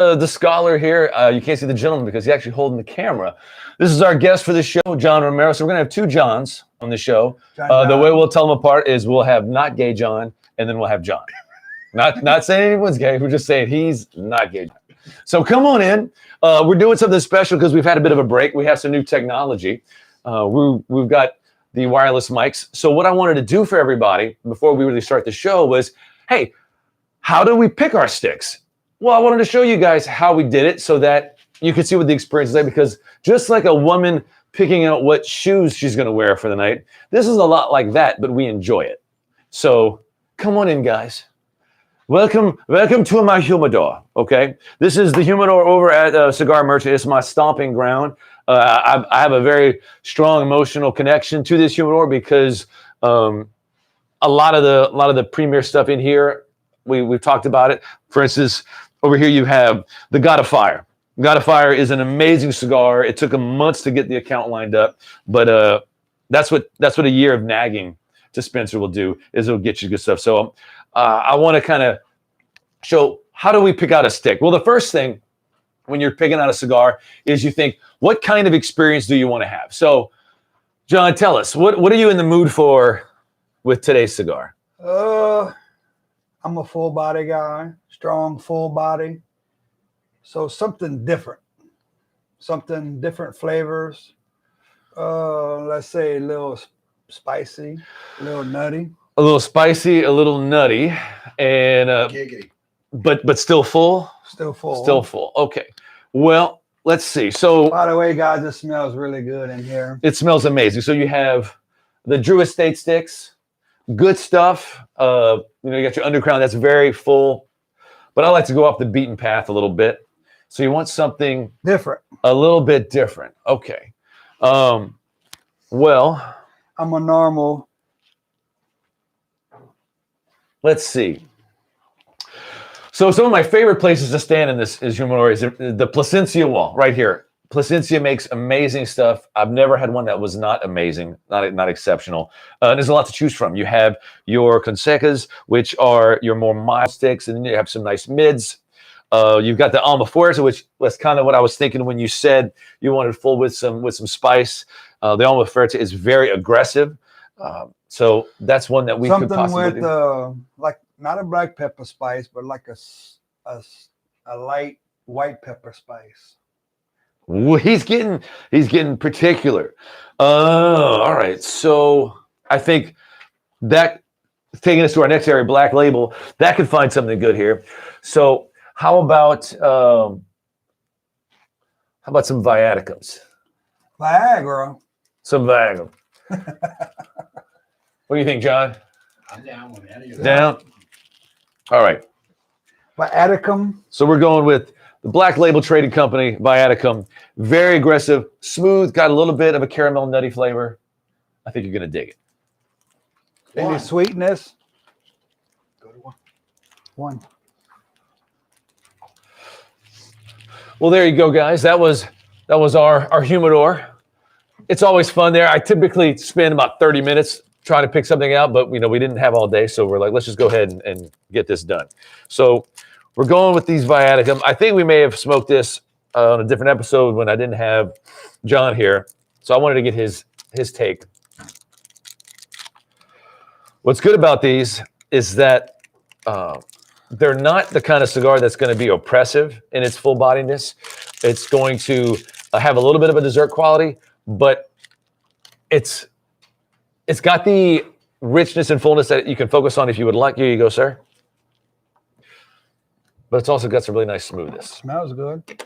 the scholar here. You can't see the gentleman because he's actually holding the camera. This is our guest for the show, John Romero. So we're going to have two Johns on the show. The way we'll tell them apart is we'll have not gay John, and then we'll have John. Not saying anyone's gay. We're just saying he's not gay. So come on in. We're doing something special because we've had a bit of a break. We have some new technology. We've got the wireless mics. So what I wanted to do for everybody before we really start the show was, hey, how do we pick our sticks? Well, I wanted to show you guys how we did it so that you could see what the experience is like, because just like a woman picking out what shoes she's going to wear for the night, this is a lot like that, but we enjoy it. So come on in, guys. Welcome to my humidor, okay? This is the humidor over at Cigar Merchant. It's my stomping ground. I have a very strong emotional connection to this humidor because a lot of the premier stuff in here, we've talked about it. For instance, over here you have the God of Fire. God of Fire is an amazing cigar. It took them months to get the account lined up, but that's what a year of nagging to Spencer will do, is it'll get you good stuff. So I want to kind of show, how do we pick out a stick? Well, the first thing when you're picking out a cigar is you think, what kind of experience do you want to have? So, John, tell us, what are you in the mood for with today's cigar? I'm a full body guy, strong full body. So something different flavors. Let's say a little spicy, a little nutty. A little spicy, a little nutty, and but still full. Still full. Still full. Okay. Well, let's see. So, by the way, guys, it smells really good in here. It smells amazing. So you have the Drew Estate sticks, good stuff. You got your Undercrown that's very full, but I like to go off the beaten path a little bit. So you want something different, a little bit different. Okay. Well, I'm a normal. Let's see. So some of my favorite places to stand in this humidor is the Plasencia wall right here. Plasencia makes amazing stuff. I've never had one that was not amazing, not exceptional. There's a lot to choose from. You have your Consecas, which are your more mild sticks, and then you have some nice mids. You've got the Alma Fuerte, which was kind of what I was thinking when you said you wanted full with some spice. The Alma Fuerte is very aggressive. So that's one that we could possibly do. Something with like not a black pepper spice, but like a light white pepper spice. Ooh, he's getting particular. All right. So I think that taking us to our next area, Black Label, that could find something good here. So how about some Viaticums? Viagra. Some Viagra. What do you think, John? I'm down with that. Down? All right. Viaticum. So we're going with the Black Label Trading Company, Viaticum. Very aggressive, smooth, got a little bit of a caramel nutty flavor. I think you're going to dig it. Any sweetness? Go to one. Well, there you go, guys. That was our humidor. It's always fun there. I typically spend about 30 minutes trying to pick something out, but we didn't have all day, so we're like, let's just go ahead and get this done. So we're going with these Viaticum. I think we may have smoked this on a different episode when I didn't have John here, so I wanted to get his take. What's good about these is that they're not the kind of cigar that's going to be oppressive in its full bodiness. It's going to have a little bit of a dessert quality, but it's got the richness and fullness that you can focus on if you would like. Here you go, sir. But it's also got some really nice smoothness. Smells good.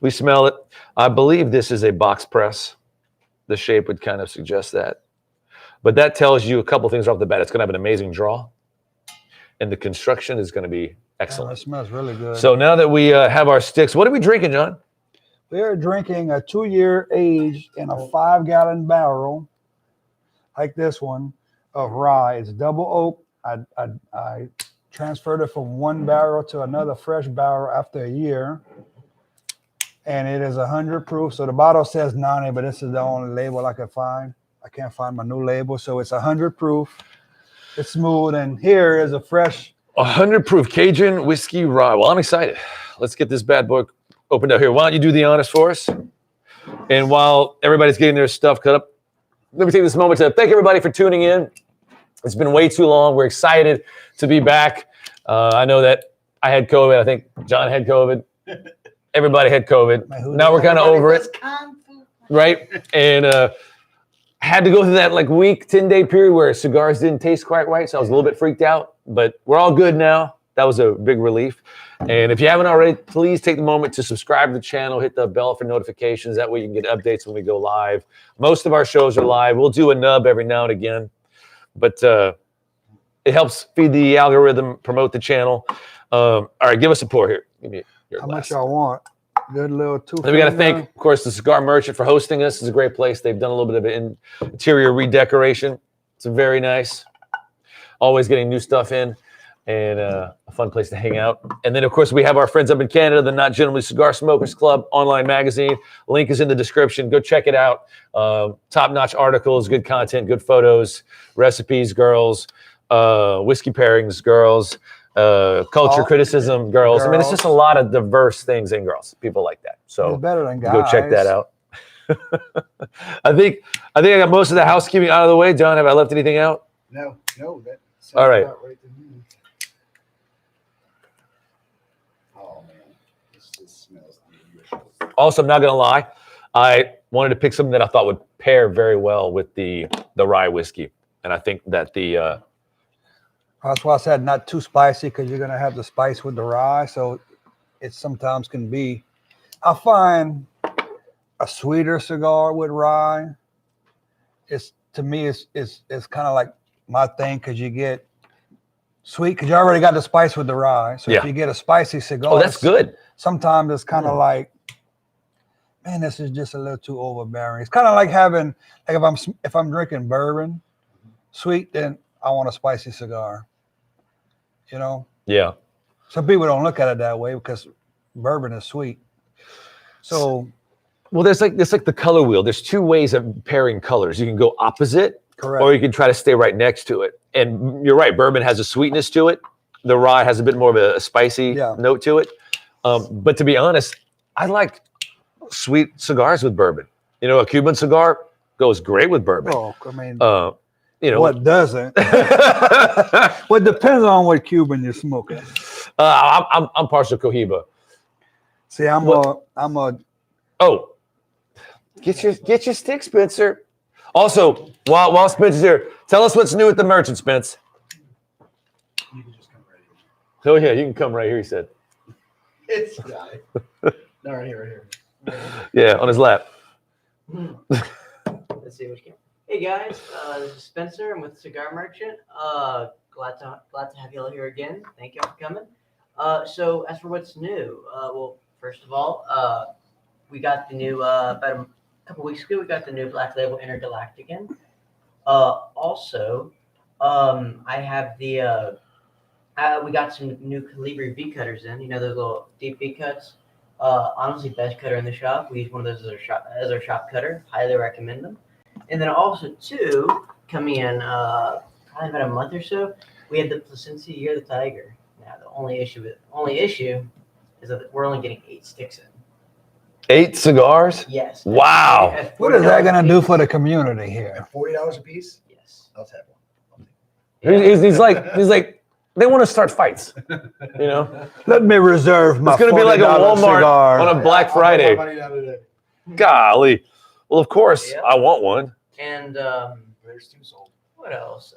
We smell it. I believe this is a box press. The shape would kind of suggest that. But that tells you a couple things off the bat. It's going to have an amazing draw, and the construction is going to be excellent. Yeah, it smells really good. So now that we have our sticks, what are we drinking, John? We are drinking a 2-year age in a 5-gallon barrel, like this one, of rye. It's double oak. I transferred it from one barrel to another fresh barrel after a year. And it is 100 proof. So the bottle says 90, but this is the only label I could find. I can't find my new label. So it's 100 proof. It's smooth. And here is a fresh 100 proof Cajun whiskey rye. Well, I'm excited. let's get this bad boy opened up here. Why don't you do the honors for us? And while everybody's getting their stuff cut up, let me take this moment to thank everybody for tuning in. It's been way too long. We're excited to be back. I know that I had COVID. I think John had COVID. Everybody had COVID. Now we're kind of over it, right? And had to go through that like week, 10-day period where cigars didn't taste quite right. So I was a little bit freaked out, but we're all good now. That was a big relief. And if you haven't already, please take the moment to subscribe to the channel, hit the bell for notifications. That way you can get updates when we go live. Most of our shows are live. We'll do a nub every now and again, but it helps feed the algorithm, promote the channel. All right, give us a pour here. Give me your How glass. much y'all want? Good little two. Then we got to thank, of course, the Cigar Merchant for hosting us. It's a great place. They've done a little bit of an interior redecoration. It's very nice. Always getting new stuff in, and a fun place to hang out. And then, of course, we have our friends up in Canada, the Not Gentlemanly Cigar Smokers Club online magazine. Link is in the description. Go check it out. Top-notch articles, good content, good photos, recipes, girls, whiskey pairings, girls. Culture criticism, girls. I mean, it's just a lot of diverse things in girls. People like that. So It's better than guys. go check that out. I think I got most of the housekeeping out of the way. John, have I left anything out? No, that sounds All right. about right to me. Oh man, this just smells delicious. Also, I'm not gonna lie, I wanted to pick something that I thought would pair very well with the rye whiskey, and I think that the That's why I said not too spicy, because you're gonna have the spice with the rye. So it sometimes can be. I find a sweeter cigar with rye. It's to me, it's kind of like my thing, because you get sweet because you already got the spice with the rye. So if you get a spicy cigar, that's good. Sometimes it's kind of like, man, this is just a little too overbearing. It's kind of like having, like if I'm drinking bourbon, sweet, then I want a spicy cigar. You know? Yeah. Some people don't look at it that way because bourbon is sweet. So, well, there's like the color wheel. There's two ways of pairing colors. You can go opposite, correct, or you can try to stay right next to it. And you're right, bourbon has a sweetness to it. The rye has a bit more of a spicy note to it. But to be honest, I like sweet cigars with bourbon. You know, a Cuban cigar goes great with bourbon. oh, I mean, you know, what doesn't? Well, it depends on what Cuban you're smoking. I'm partial Cohiba. See, I'm a. Oh, get your stick, Spencer. Also, while Spencer's here, tell us what's new at the Merchant, Spence. You can just come right here. Oh yeah, you can come right here. He said. It's got it. No, right here. Yeah, on his lap. Let's see which game. Hey guys, this is Spencer. I'm with Cigar Merchant. Glad to have y'all here again. Thank y'all for coming. So as for what's new, well, first of all, we got the new about a couple weeks ago. We got the new Black Label Intergalactic in. Also, I have the we got some new Calibri V cutters in. You know those little deep V cuts. Honestly, best cutter in the shop. We use one of those as our shop cutter. Highly recommend them. And then also two coming in probably about a month or so. We had the Placencia Year of the Tiger. Now the only issue is that we're only getting 8 sticks in. 8 cigars? Yes. Wow. What is that gonna do for the community here? At $40 a piece? Yes. I'll have one. He's like they want to start fights. You know? Let me reserve my. It's gonna be like a $40 Walmart cigar. on a Black I'll put my Friday. money down today. Golly. Well, of course, Yeah. I want one. And There's 2 sold. what else?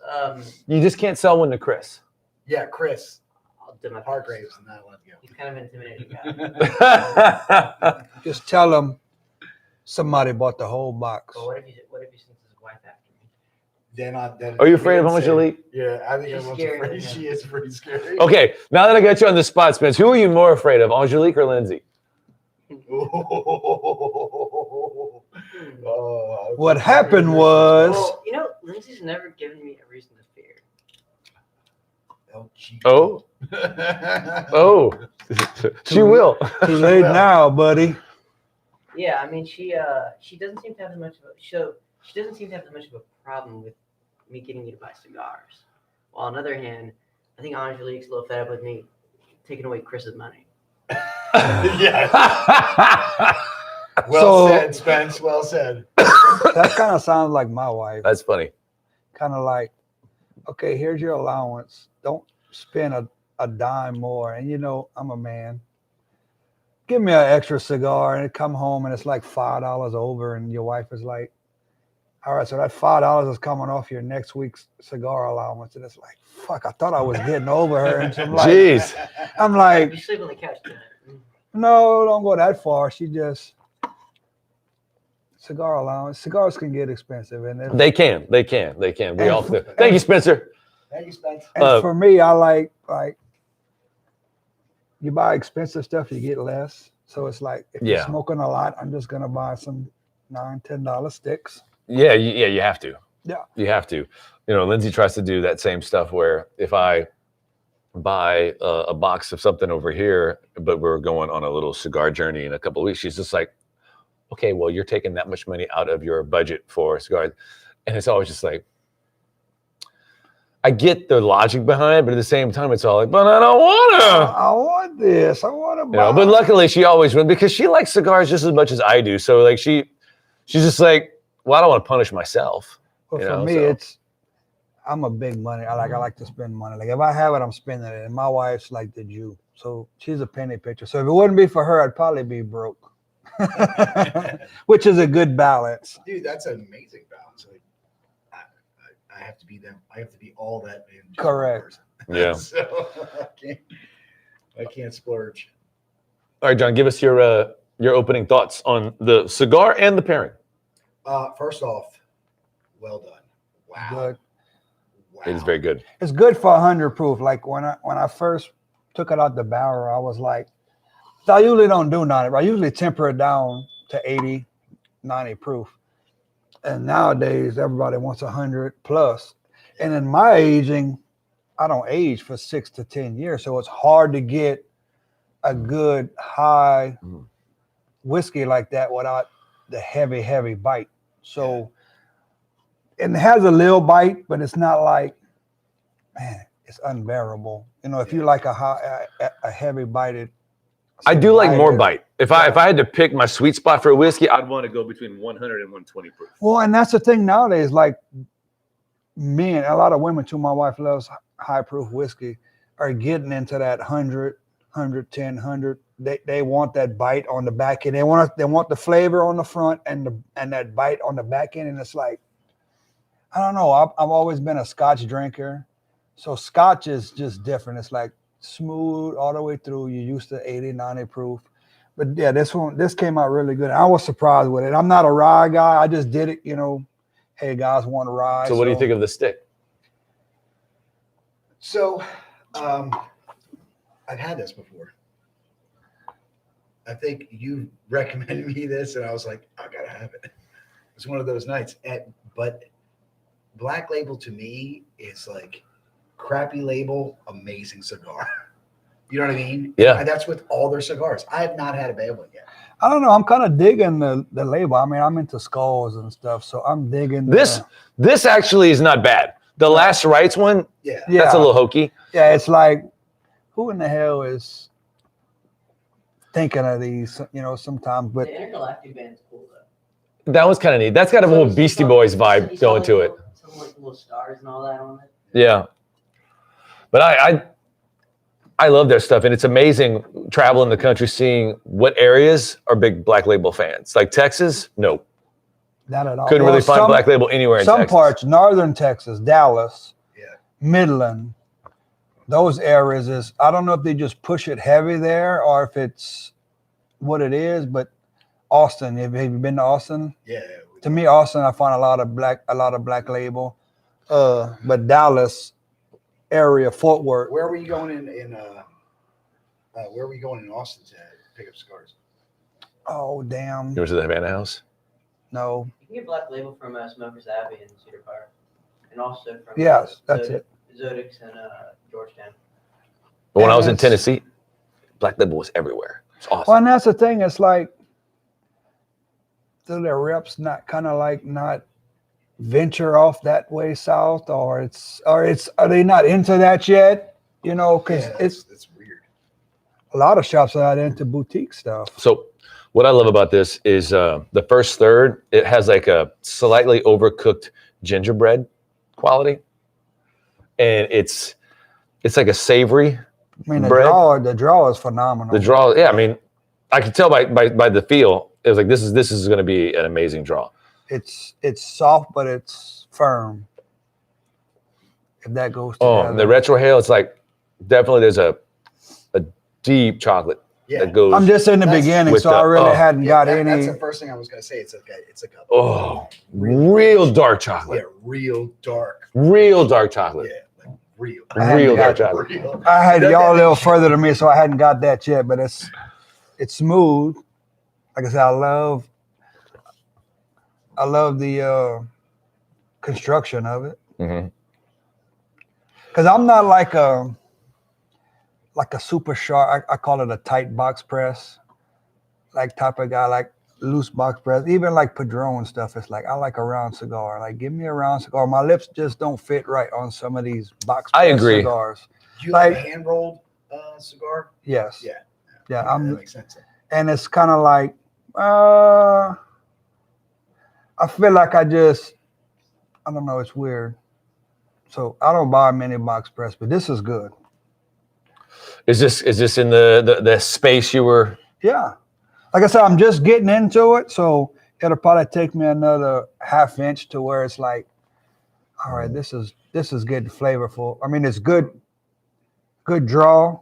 You just can't sell one to Chris. Yeah, Chris I'll do my best. Hargraves and that one. He's kind of intimidating guy. Just tell them somebody bought the whole box. But what if he sends his wife after me? Then Are you afraid of Angelique? Yeah, I think She's everyone's scary, afraid. isn't She is pretty scary. Okay, now that I got you on the spot, Spence, who are you more afraid of, Angelique or Lindsay? What happened was. Well, you know, Lindsay's never given me a reason to fear. Oh, oh, she will. Too late now, buddy. Yeah, I mean, she doesn't seem to have as much of a she doesn't seem to have as much of a problem with me getting you to buy cigars. While on the other hand, I think Angelique's a little fed up with me taking away Chris's money. Yeah. Well So- said, Spence. Well said. That kind of sounds like my wife. That's funny. Kind of like, okay, here's your allowance. Don't spend a dime more. And you know, I'm a man. Give me an extra cigar, and come home and it's like $5 over, and your wife is like, all right, so that $5 is coming off your next week's cigar allowance. And it's like, fuck, I thought I was getting over her. And so I'm like, Jeez. I'm like, You sleep on the couch tonight. no, don't go that far. She just cigar allowance. Cigars can get expensive, and They can. We all do. Thank and- you, Spencer. Thank you, Spence. for me, I like you buy expensive stuff, you get less. So it's like if you're Yeah. smoking a lot, I'm just gonna buy some $9-10 sticks. Yeah, you have to. Yeah. You have to. You know, Lindsay tries to do that same stuff where if I buy a box of something over here, but we're going on a little cigar journey in a couple of weeks, she's just like, okay, well, you're taking that much money out of your budget for cigars. And it's always just like, I get the logic behind it, but at the same time, it's all like, but I don't want to. I want this. I want to You know, buy. but luckily she always wins because she likes cigars just as much as I do. So like she's just like, well, I don't want to punish myself. But you for know, me, so- I'm a big money. I like to spend money. Like if I have it, I'm spending it. And my wife's like the Jew, so she's a penny pincher. So if it wouldn't be for her, I'd probably be broke. Which is a good balance. Dude, that's an amazing balance. Like, I have to be them. I have to be all that in just one Correct. person. Yeah. So I can't splurge. All right, John, give us your opening thoughts on the cigar and the pairing. First off, well done. Wow. Good. Wow. It is very good. It's good for 100 proof. Like when I first took it out the barrel, I was like, so I usually don't do 90. I usually temper it down to 80, 90 proof. And nowadays, everybody wants 100 plus. And in my aging, I don't age for 6 to 10 years. So it's hard to get a good high whiskey like that without the heavy bite. So, and it has a little bite, but it's not like, man, it's unbearable. You know, if you like a heavy bited, I do like more lighter. bite. If I had to pick my sweet spot for a whiskey, I'd want to go between 100 and 120 proof. Well, and that's the thing nowadays. Like men, a lot of women too. My wife loves high proof whiskey. Are getting into that 100, 110, 100. They want that bite on the back end. They want the flavor on the front and that bite on the back end. And it's like, I don't know. I've always been a Scotch drinker, so Scotch is just different. It's like smooth all the way through. You're used to 80, 90 proof. But yeah, this came out really good. I was surprised with it. I'm not a rye guy. I just did it, you know. Hey guys, want a rye? So what do you think of the stick? So, I've had this before. I think you recommended me this, and I was like, I gotta have it. It's one of those nights. But Black Label to me is like crappy label, amazing cigar. You know what I mean? Yeah. And that's with all their cigars. I have not had a bad one yet. I don't know. I'm kind of digging the label. I mean, I'm into skulls and stuff, so I'm digging This actually is not bad. The Last Rites one, Yeah. that's a little hokey. Yeah, it's like, who in the hell is thinking of these? You know, sometimes, but The intergalactic band's cool though. That was kind of neat. That's got a whole Beastie Boys vibe going to it. Some like little stars and all that on it. Yeah. But I love their stuff, and it's amazing traveling the country, seeing what areas are big Black Label fans. Like Texas, no, not at all. couldn't really find Black Label anywhere in some Texas. parts, northern Texas, Dallas, Yeah. Midland, those areas is. I don't know if they just push it heavy there or if it's what it is. But Austin, have you been to Austin? Yeah. To me, Austin, I find a lot of Black Label. But Dallas area, Fort Worth. Where were you going where were you going in Austin to pick up cigars? Oh damn! You went to the Havana House? No. You can get Black Label from Smokers Abbey in Cedar Park, and also from Yes, that's it. Zodix and Georgetown. But when I was in it's- Tennessee, Black Label was everywhere. It's awesome. Well, and that's the thing. It's like, do their reps not venture off that way south, or are they not into that yet? You know, because Yeah, it's weird. A lot of shops are into boutique stuff. So what I love about this is the first third, it has like a slightly overcooked gingerbread quality. And it's like a savory I mean, bread. the draw is phenomenal. The draw, yeah, I mean, I could tell by the feel, it was like this is going to be an amazing draw. It's soft, but it's firm. If that goes together. Oh, and the retrohale, it's like definitely there's a deep chocolate that goes. I'm just in the beginning, so I really hadn't got any. That's the first thing I was going to say. It's like a real dark chocolate. Yeah, real dark. Real dark chocolate. Yeah, like real. Real dark chocolate. I had y'all a little further than me, so I hadn't got that yet. But it's smooth. Like I said, I love the construction of it. Mm-hmm. Because I'm not like a super sharp. I call it a tight box press, like type of guy, like loose box press. Even like Padron stuff, it's like I like a round cigar. Like give me a round cigar. My lips just don't fit right on some of these box press I agree. cigars. Do you like a hand rolled cigar? Yes. Yeah. Yeah. That makes sense. And it's kind of like I feel like I don't know. It's weird. So I don't buy many box press, but this is good. Is this in the space you were? Yeah. Like I said, I'm just getting into it, so it'll probably take me another half inch to where it's like, all right, this is getting flavorful. I mean, it's good draw.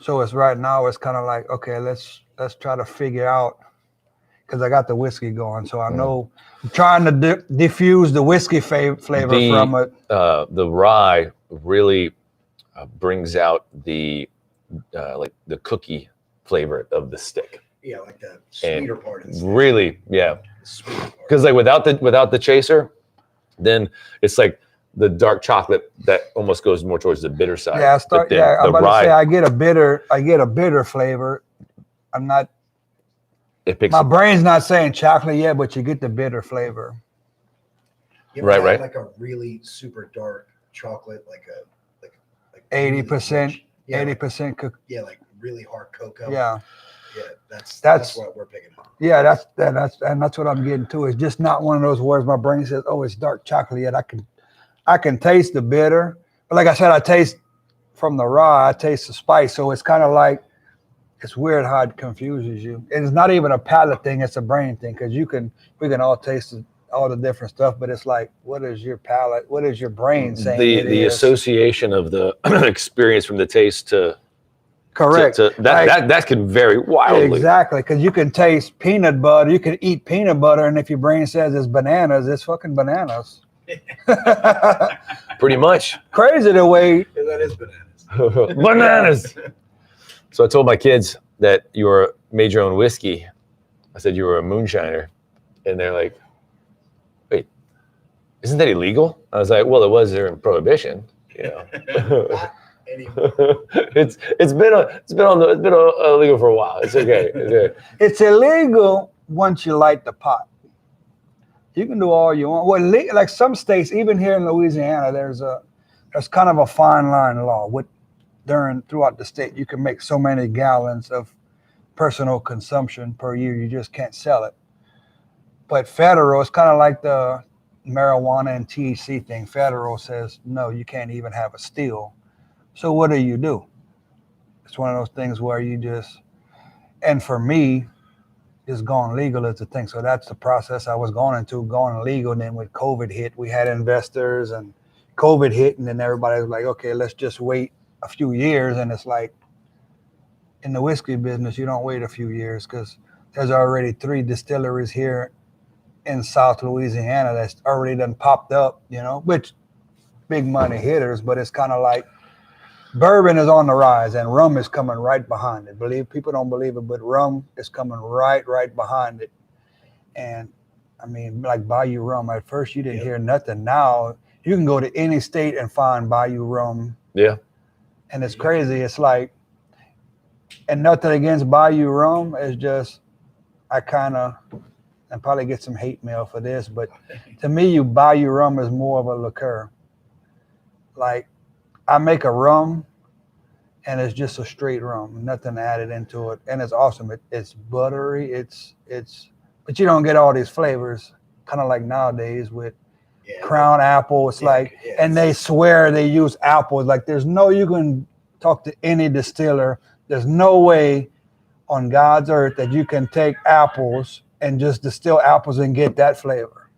So it's right now, it's kind of like, okay, let's try to figure out, because I got the whiskey going, so I know I'm trying to diffuse the whiskey flavor from it. The rye really brings out the like the cookie flavor of the stick. Yeah, like the sweeter part. Really, yeah. Because like without the chaser, then it's like the dark chocolate that almost goes more towards the bitter side. Yeah, I'm about to say I get a bitter flavor. I'm not. My brain's not saying chocolate yet, but you get the bitter flavor. Right. Like a really super dark chocolate, like 80%, yeah, 80% cook. Yeah, like really hard cocoa. Yeah. Yeah, that's what we're picking up. Yeah, that's what I'm getting to. It's just not one of those words my brain says, oh, it's dark chocolate yet. I can taste the bitter. But like I said, I taste from the rye, I taste the spice. So it's kind of like, it's weird how it confuses you. And it's not even a palate thing, it's a brain thing. Because we can all taste all the different stuff, but it's like, what is your palate? What is your brain saying? The association of the experience from the taste to correct. That can vary wildly. Exactly, because you can taste peanut butter, you can eat peanut butter, and if your brain says it's bananas, it's fucking bananas. Pretty much. Crazy the way. Yeah, that is bananas. Bananas. So I told my kids that you made your own whiskey. I said you were a moonshiner, and they're like, "Wait, isn't that illegal?" I was like, "Well, it was during Prohibition, you know." it's been illegal for a while. It's okay. It's illegal once you light the pot. You can do all you want. Well, like some states, even here in Louisiana, there's kind of a fine line law. Throughout the state, you can make so many gallons of personal consumption per year. You just can't sell it. But federal, it's kind of like the marijuana and THC thing. Federal says, no, you can't even have a still. So what do? It's one of those things where and for me, just going legal is the thing. So that's the process I was going legal. And then when COVID hit, we had investors and COVID hit, and then everybody was like, okay, let's just wait a few years. And it's like, in the whiskey business, you don't wait a few years because there's already 3 distilleries here in South Louisiana that's already done popped up, which big money hitters, but it's kind of like bourbon is on the rise and rum is coming right behind it. People don't believe it, but rum is coming right behind it. And I mean, like Bayou rum, at first you didn't hear nothing. Now you can go to any state and find Bayou rum. Yeah. And it's crazy. It's like, and nothing against Bayou rum, it's just, I probably get some hate mail for this, but to me, Bayou rum is more of a liqueur. Like, I make a rum and it's just a straight rum, nothing added into it, and it's awesome. It's buttery. But you don't get all these flavors, kind of like nowadays with Crown Apple. It's like, and they swear they use apples. Like you can talk to any distiller. There's no way on God's earth that you can take apples and just distill apples and get that flavor.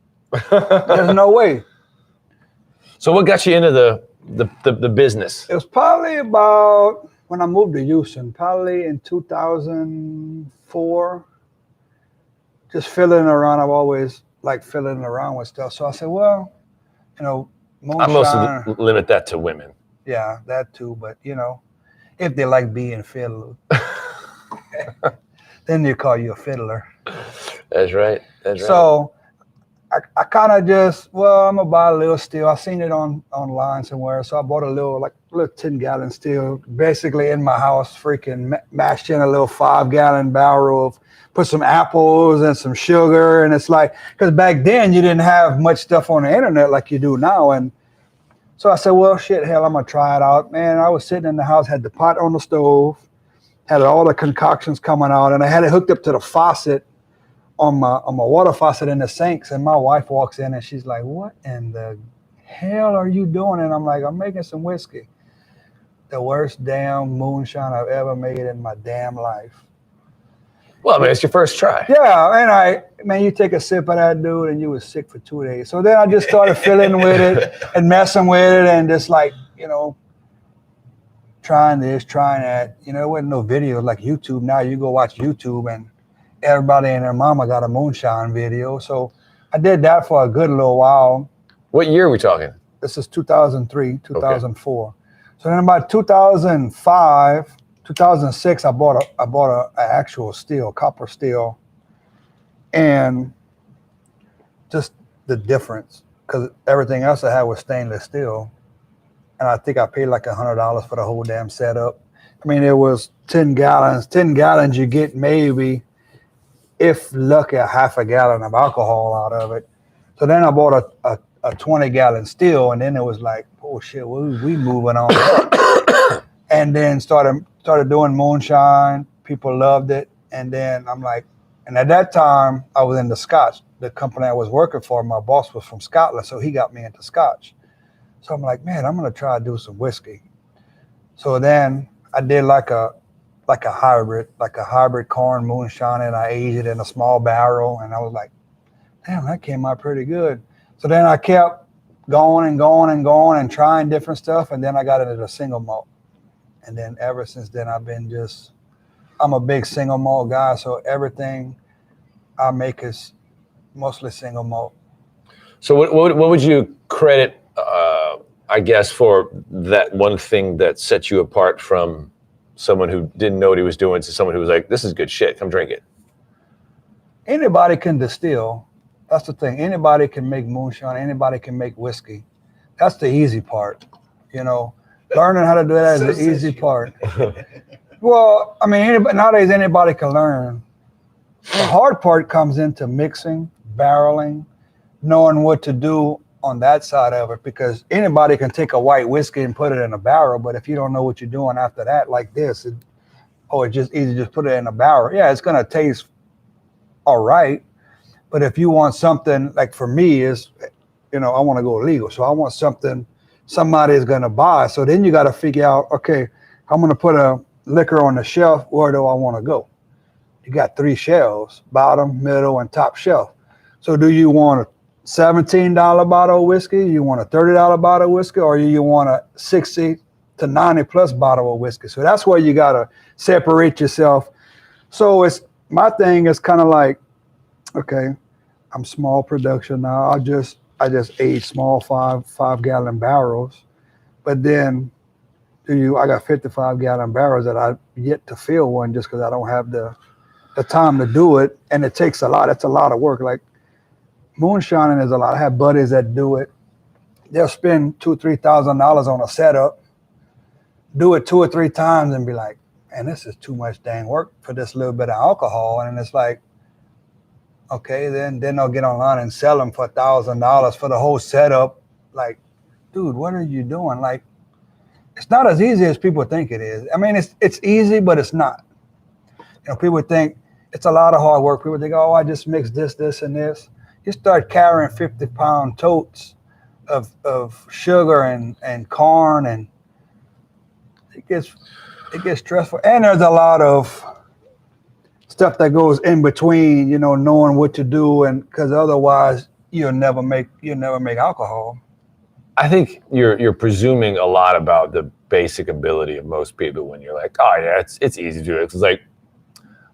There's no way. So what got you into the business? It was probably about when I moved to Houston, probably in 2004. Just fiddling around. I've always liked fiddling around with stuff. So I said, well, moonshine. I mostly limit that to women. Yeah, that too. But, if they like being fiddled, then they call you a fiddler. That's right. So I kind of just, I'm going to buy a little still. I seen it online somewhere. So I bought a little 10-gallon still, basically in my house, freaking mashed in a little 5-gallon barrel of, put some apples and some sugar. And it's like, because back then you didn't have much stuff on the internet like you do now. And so I said, well, shit, hell, I'm going to try it out. Man, I was sitting in the house, had the pot on the stove, had all the concoctions coming out, and I had it hooked up to the faucet on my water faucet in the sinks. And my wife walks in and she's like, what in the hell are you doing? And I'm like, I'm making some whiskey. The worst damn moonshine I've ever made in my damn life. Well, I mean, it's your first try. Yeah, and you take a sip of that, dude, and you was sick for 2 days. So then I just started fiddling with it and messing with it and just trying this, trying that. There wasn't no videos like YouTube. Now you go watch YouTube and everybody and their mama got a moonshine video. So I did that for a good little while. What year are we talking? This is 2003, 2004. Okay. So then about 2005, 2006, I bought a actual steel, copper steel, and just the difference, because everything else I had was stainless steel, and I think I paid like $100 for the whole damn setup. I mean, it was 10 gallons. 10 gallons, you get maybe, if lucky, a half a gallon of alcohol out of it. So then I bought a 20-gallon steel, and then it was like, oh shit, we moving on. And then started doing moonshine. People loved it. And then I'm like, and at that time I was into Scotch. The company I was working for, my boss was from Scotland, so he got me into Scotch. So I'm like, man, I'm gonna try to do some whiskey. So then I did like a hybrid corn moonshine, and I aged it in a small barrel. And I was like, damn, that came out pretty good. So then I kept going and trying different stuff. And then I got into the single malt. And then ever since then, I'm a big single malt guy. So everything I make is mostly single malt. So what would you credit, I guess, for that one thing that set you apart from someone who didn't know what he was doing to someone who was like, this is good shit, come drink it? Anybody can distill. That's the thing. Anybody can make moonshine. Anybody can make whiskey. That's the easy part, Learning how to do that is the easy part. Well, I mean, nowadays anybody can learn. The hard part comes into mixing, barreling, knowing what to do on that side of it, because anybody can take a white whiskey and put it in a barrel, but if you don't know what you're doing after that, like this, it's just easy to just put it in a barrel. Yeah, it's going to taste all right, but if you want something, like for me is, I want to go legal, so I want something somebody is going to buy. So then you got to figure out, okay, I'm going to put a liquor on the shelf. Where do I want to go? You got 3 shelves, bottom, middle, and top shelf. So do you want a $17 bottle of whiskey? You want a $30 bottle of whiskey? Or you want a 60 to 90 plus bottle of whiskey? So that's where you got to separate yourself. So my thing is kind of like, okay, I'm small production now. I just age small 5-gallon barrels, but then I got 55-gallon barrels that I yet to fill one just because I don't have the time to do it, and it takes a lot. It's a lot of work. Like moonshining is a lot. I have buddies that do it. They'll spend $2,000-$3,000 on a setup, do it 2 or 3 times, and be like, man, this is too much dang work for this little bit of alcohol. And it's like, okay, then they'll get online and sell them for $1,000 for the whole setup. Like, dude, what are you doing? Like, it's not as easy as people think it is. I mean, it's easy, but it's not. People think it's a lot of hard work. People think, oh, I just mix this, and this. You start carrying 50-pound totes of sugar and corn, and it gets stressful. And there's a lot of stuff that goes in between, knowing what to do, and because otherwise you'll never make alcohol. I think you're presuming a lot about the basic ability of most people when you're like, oh yeah, it's easy to do it. It's like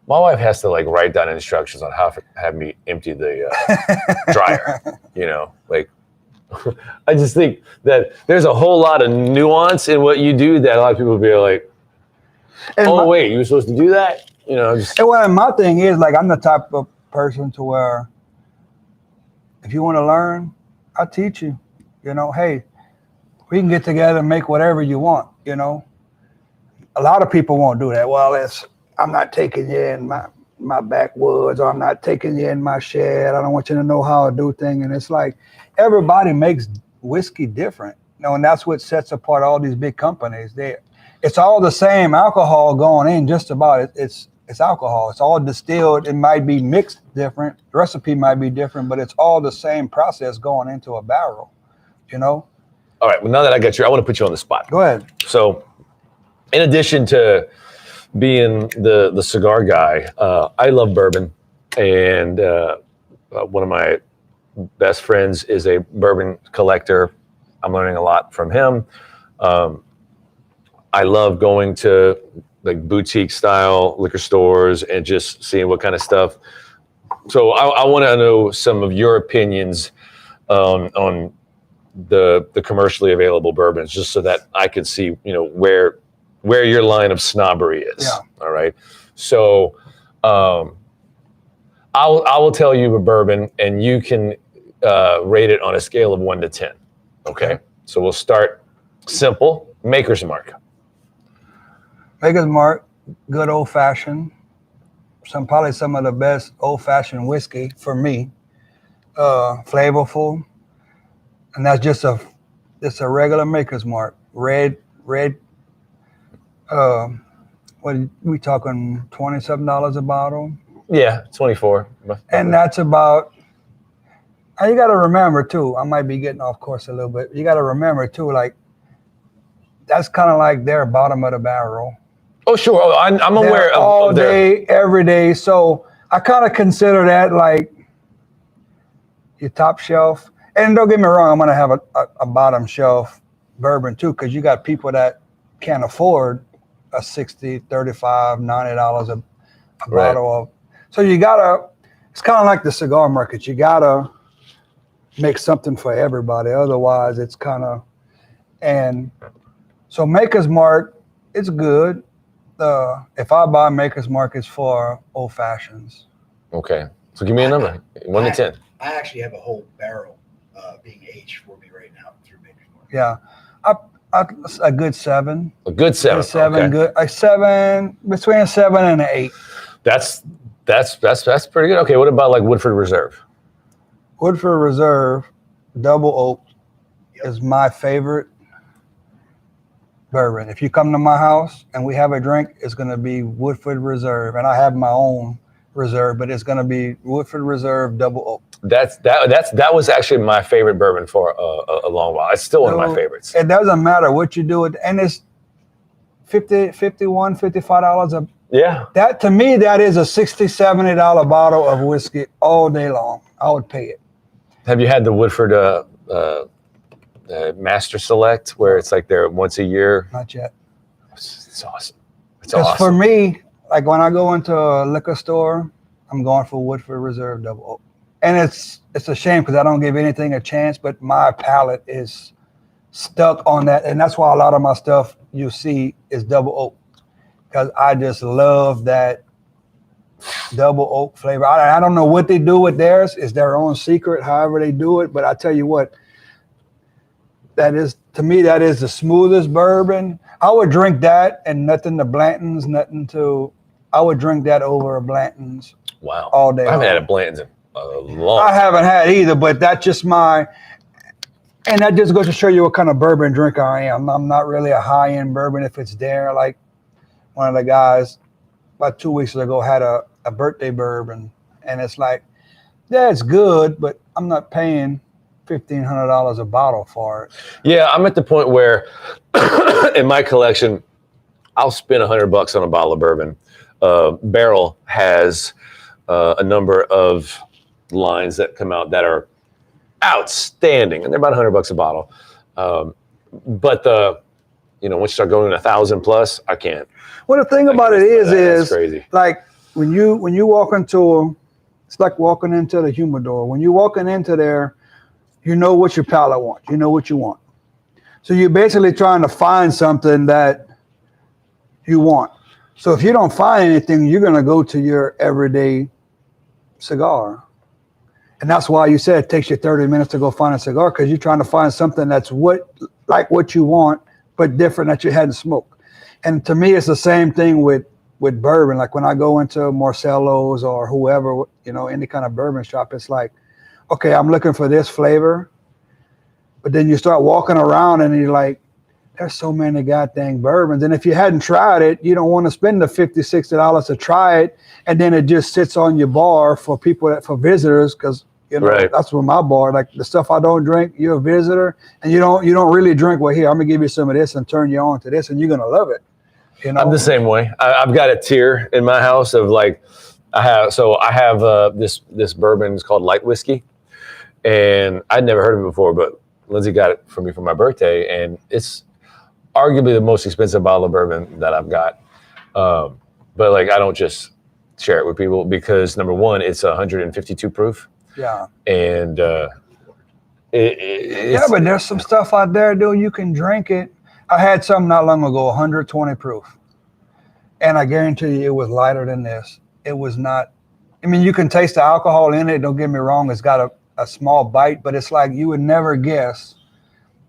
my wife has to like write down instructions on how to have me empty the dryer. Like I just think that there's a whole lot of nuance in what you do that a lot of people will be like, wait, you were supposed to do that? And my thing is, like, I'm the type of person to where if you want to learn, I'll teach you. Hey, we can get together and make whatever you want. A lot of people won't do that. Well, I'm not taking you in my backwoods, or I'm not taking you in my shed. I don't want you to know how I do things. And it's like everybody makes whiskey different. And that's what sets apart all these big companies. It's all the same alcohol going in, just about it. It's alcohol. It's all distilled. It might be mixed different. The recipe might be different, but it's all the same process going into a barrel, All right. Well, now that I got you, I want to put you on the spot. Go ahead. So in addition to being the cigar guy, I love bourbon. And one of my best friends is a bourbon collector. I'm learning a lot from him. I love going to like boutique style liquor stores and just seeing what kind of stuff. So I want to know some of your opinions on the commercially available bourbons, just so that I could see, where your line of snobbery is. Yeah. All right. So I will tell you a bourbon, and you can rate it on a scale of 1 to 10. Okay. So we'll start simple. Maker's Mark. Maker's Mark, good old fashioned. Probably some of the best old fashioned whiskey for me. Flavorful, and that's just a regular Maker's Mark. Red. What are we talking? $27 a bottle. Yeah, 24. And that's about. And you got to remember too. I might be getting off course a little bit. You got to remember too, like that's kind of like their bottom of the barrel. Oh, sure. Oh, I'm aware of all day, every day. So I kind of consider that like your top shelf. And don't get me wrong, I'm going to have a bottom shelf bourbon too, because you got people that can't afford a $60, $35, $90 a bottle of. So you got to, it's kind of like the cigar market. You got to make something for everybody. Otherwise, it's kind of, and so Maker's Mark, it's good. If I buy Maker's Mark, it's for old fashions. Okay. So give me a number, 1 to 10. I actually have a whole barrel being aged for me right now through Maker's Mark. Yeah. A good 7. A good 7. A 7, okay. Good. A 7, between a 7 and an 8. That's pretty good. Okay. What about like Woodford Reserve? Woodford Reserve Double Oak is my favorite bourbon. If you come to my house and we have a drink, it's going to be Woodford Reserve, and I have my own reserve, but it's going to be Woodford Reserve Double Oak. That was actually my favorite bourbon for a long while. It's still one of my favorites. It doesn't matter what you do, and it's $50, $51, $55 yeah. That to me, that is a $60, $70 bottle of whiskey all day long. I would pay it. Have you had the Woodford Master Select, where it's like they're once a year? Not yet. It's awesome. It's Because awesome. for me, like when I go into a liquor store, I'm going for Woodford Reserve Double Oak. And it's a shame because I don't give anything a chance, but my palate is stuck on that. And that's why a lot of my stuff you see is Double Oak, because I just love that Double Oak flavor. I don't know what they do with theirs. It's their own secret, however they do it. But I tell you what, that is, to me, that is the smoothest bourbon. I would drink that and nothing to Blanton's, I would drink that over a Blanton's. Wow. All day I haven't long. had a Blanton's in a long I haven't had either, but that's just my, And that just goes to show you what kind of bourbon drinker I am. I'm not really a high-end bourbon if it's there. Like one of the guys about 2 weeks ago had a birthday bourbon, and it's like, yeah, it's good, but I'm not paying $1,500 a bottle for it. Yeah, I'm at the point where in my collection, I'll spend $100 on a bottle of bourbon. Barrel has a number of lines that come out that are outstanding, and they're about $100 a bottle. But once you start going 1,000 plus, I can't. Well, the thing about it is crazy. Like when you walk into it's like walking into the humidor. When you're walking into there, you know what your palate wants. You know what you want. So you're basically trying to find something that you want. So if you don't find anything, you're going to go to your everyday cigar. And that's why you said it takes you 30 minutes to go find a cigar, because you're trying to find something that's what you want, but different that you hadn't smoked. And to me, it's the same thing with bourbon. Like when I go into Marcello's or whoever, any kind of bourbon shop, it's like, okay, I'm looking for this flavor. But then you start walking around and you're like, there's so many goddamn bourbons. And if you hadn't tried it, you don't want to spend the $50, $60 to try it. And then it just sits on your bar for visitors, because Right. That's what my bar, like the stuff I don't drink, you're a visitor and you don't really drink. Well, here, I'm gonna give you some of this and turn you on to this, and you're gonna love it. I'm the same way. I've got a tier in my house of like, I have this bourbon. It's called light whiskey, and I'd never heard of it before, but Lindsay got it for me for my birthday, and it's arguably the most expensive bottle of bourbon that I've got. But like, I don't just share it with people because number one, it's 152 proof. Yeah. And but there's some stuff out there, dude. You can drink it. I had some not long ago, 120 proof, and I guarantee you, it was lighter than this. It was not. I mean, you can taste the alcohol in it. Don't get me wrong; it's got a small bite, but it's like you would never guess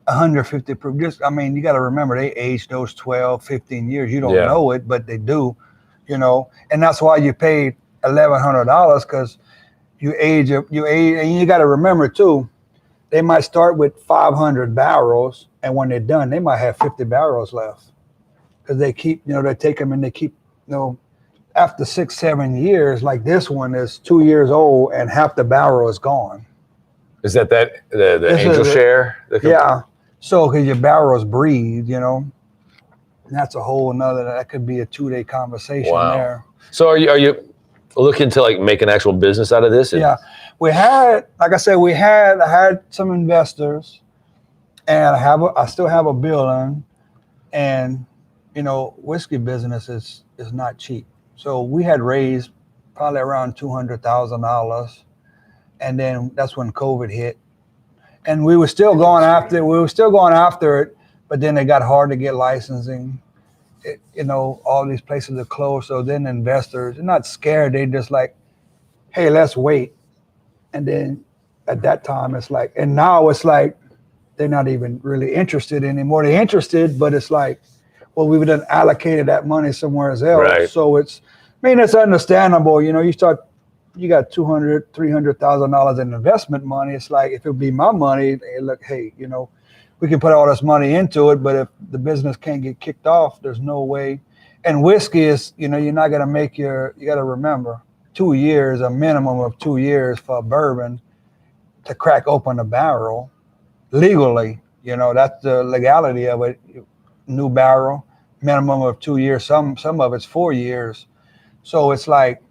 150 proof. You got to remember they aged those 12, 15 years. You don't know it, but they do, and that's why you paid $1,100, because you age, and you got to remember too, they might start with 500 barrels, and when they're done, they might have 50 barrels left, because they keep, they take them and they keep, after 6-7 years, like this one is 2 years old and half the barrel is gone. Is that the angel share? Yeah. So, because your barrels breathe, and that's a whole nother, that could be a 2-day conversation there. So are you looking to like make an actual business out of this? Yeah. We had, like I said, I had some investors, and I still have a building, and, whiskey business is not cheap. So we had raised probably around $200,000. And then that's when COVID hit. And we were still going after it, but then it got hard to get licensing. All these places are closed. So then investors, they're not scared. They just like, hey, let's wait. And then at that time, it's like, and now it's like, they're not even really interested anymore. They're interested, but it's like, well, we've done allocated that money somewhere else. Right. So it's understandable. You got $200,000, $300,000 in investment money. It's like, if it would be my money, look, hey, we can put all this money into it, but if the business can't get kicked off, there's no way. And whiskey is, you're not going to you got to remember, 2 years, a minimum of 2 years for a bourbon to crack open a barrel legally. That's the legality of it. New barrel, minimum of 2 years. Some of it's 4 years. So it's like,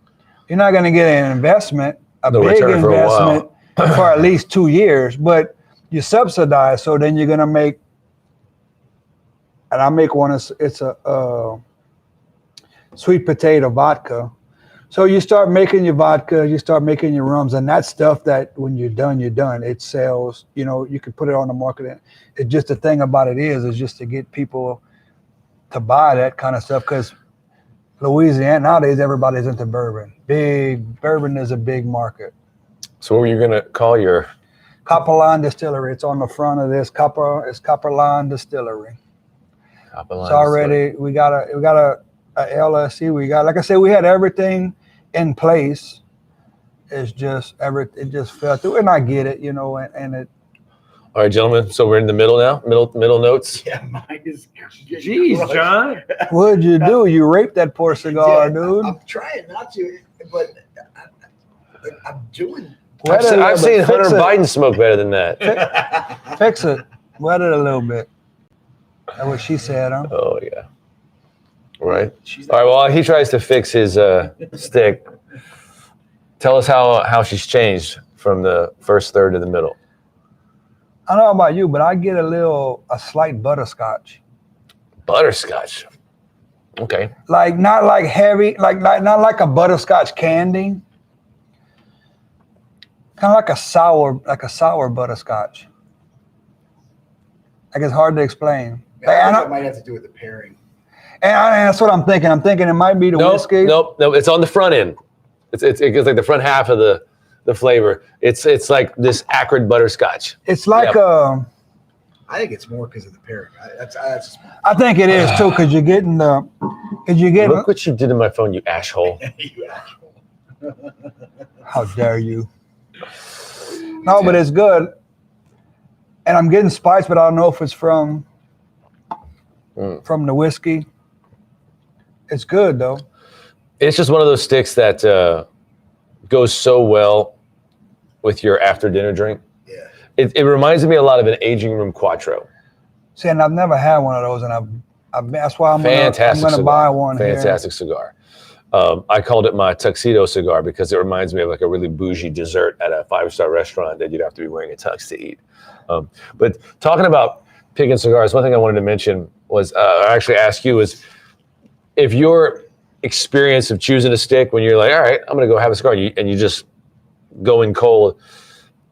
you're not going to get an investment, big investment for at least 2 years, but you subsidize. So then you're going to make, and I make one, it's a sweet potato vodka. So you start making your vodka, you start making your rums, and that stuff that when you're done, it sells. You can put it on the market. It's just the thing about it is just to get people to buy that kind of stuff, because Louisiana, nowadays, everybody's into bourbon. Bourbon is a big market. So what were you going to call your? Copper Line Distillery. It's on the front of this. It's Copper Line Distillery. Copper Line it's already, we got a LLC. Like I said, we had everything in place. It's just, it just fell through. And I get it, and it. All right, gentlemen. So we're in the middle now. Middle notes. Yeah, mine is. Jeez, crushed. John. What'd you do? You raped that poor cigar, Yeah, dude. I'm trying not to, but I'm doing. I've seen Hunter fix it. Biden smoke better than that. Fix it. Wet it a little bit. That's what she said, huh? Oh yeah. Right. All right. Well, he tries to fix his stick. Tell us how she's changed from the first third to the middle. I don't know about you, but I get a slight butterscotch. Butterscotch. Okay. Like not like heavy, not like a butterscotch candy. Kind of like a sour butterscotch. Like it's hard to explain. I think it might have to do with the pairing. And that's what I'm thinking. I'm thinking it might be the whiskey. Nope. It's on the front end. It goes like the front half of the flavor. It's like this acrid butterscotch. It's like I think it's more because of the pairing. That's I think it is too, because you're getting Look what you did to my phone, you asshole. you asshole. How dare you? No, but it's good. And I'm getting spice, but I don't know if it's from the whiskey. It's good though. It's just one of those sticks that goes so well with your after dinner drink. Yeah. It reminds me a lot of an aging room Quattro. See, and I've never had one of those, and that's why I'm Fantastic gonna cigar. buy one. Fantastic cigar. I called it my tuxedo cigar because it reminds me of like a really bougie dessert at a 5-star restaurant that you'd have to be wearing a tux to eat. But talking about picking cigars, one thing I wanted to mention was, I actually ask you is, if your experience of choosing a stick when you're like, all right, I'm going to go have a cigar, and you just go in cold,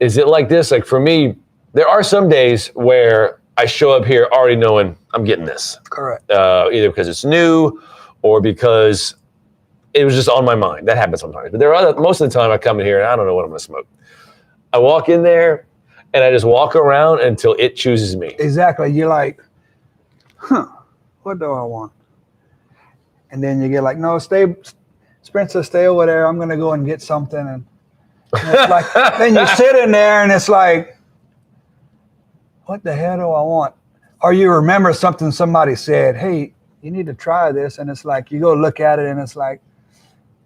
is it like this? Like for me, there are some days where I show up here already knowing I'm getting this. Correct. Either because it's new or because it was just on my mind. That happens sometimes. But most of the time I come in here and I don't know what I'm going to smoke. I walk in there and I just walk around until it chooses me. Exactly. You're like, what do I want? And then you get like, no, Spencer, stay over there. I'm gonna go and get something. And it's like, then you sit in there and it's like, what the hell do I want? Or you remember something somebody said, hey, you need to try this. And it's like, you go look at it and it's like,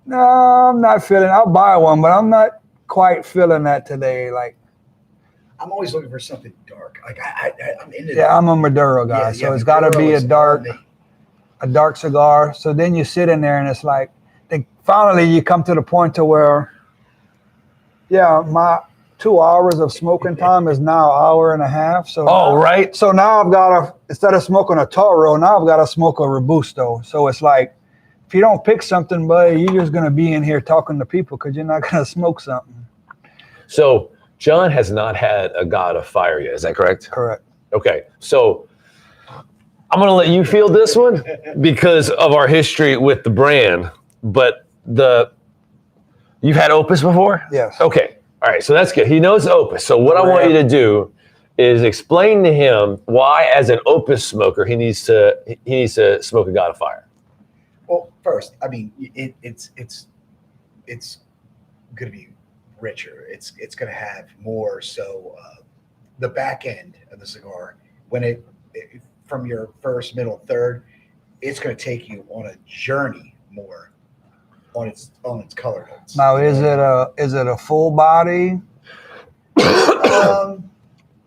no, I'm not feeling, I'll buy one, but I'm not quite feeling that today. Like, I'm always looking for something dark. Like I'm into that. yeah, I'm a Maduro guy. So it's gotta be a dark cigar. So then you sit in there and it's like, then finally you come to the point to where, yeah, my 2 hours of smoking time is now an hour and a half. So Right. So now I've got to, instead of smoking a Toro, now I've got to smoke a Robusto. So it's like, if you don't pick something, buddy, you're just going to be in here talking to people because you're not going to smoke something. So John has not had a God of Fire yet. Is that correct? Correct. Okay. So I'm going to let you field this one because of our history with the brand. But you've had Opus before? Yes. Okay. All right. So that's good. He knows Opus. So what I want you to do is explain to him why, as an Opus smoker, he needs to smoke a God of Fire. Well, first, I mean, it's going to be richer. It's going to have more. So the back end of the cigar, when it from your first, middle, third, it's going to take you on a journey more on its color notes. Now, is it a full body?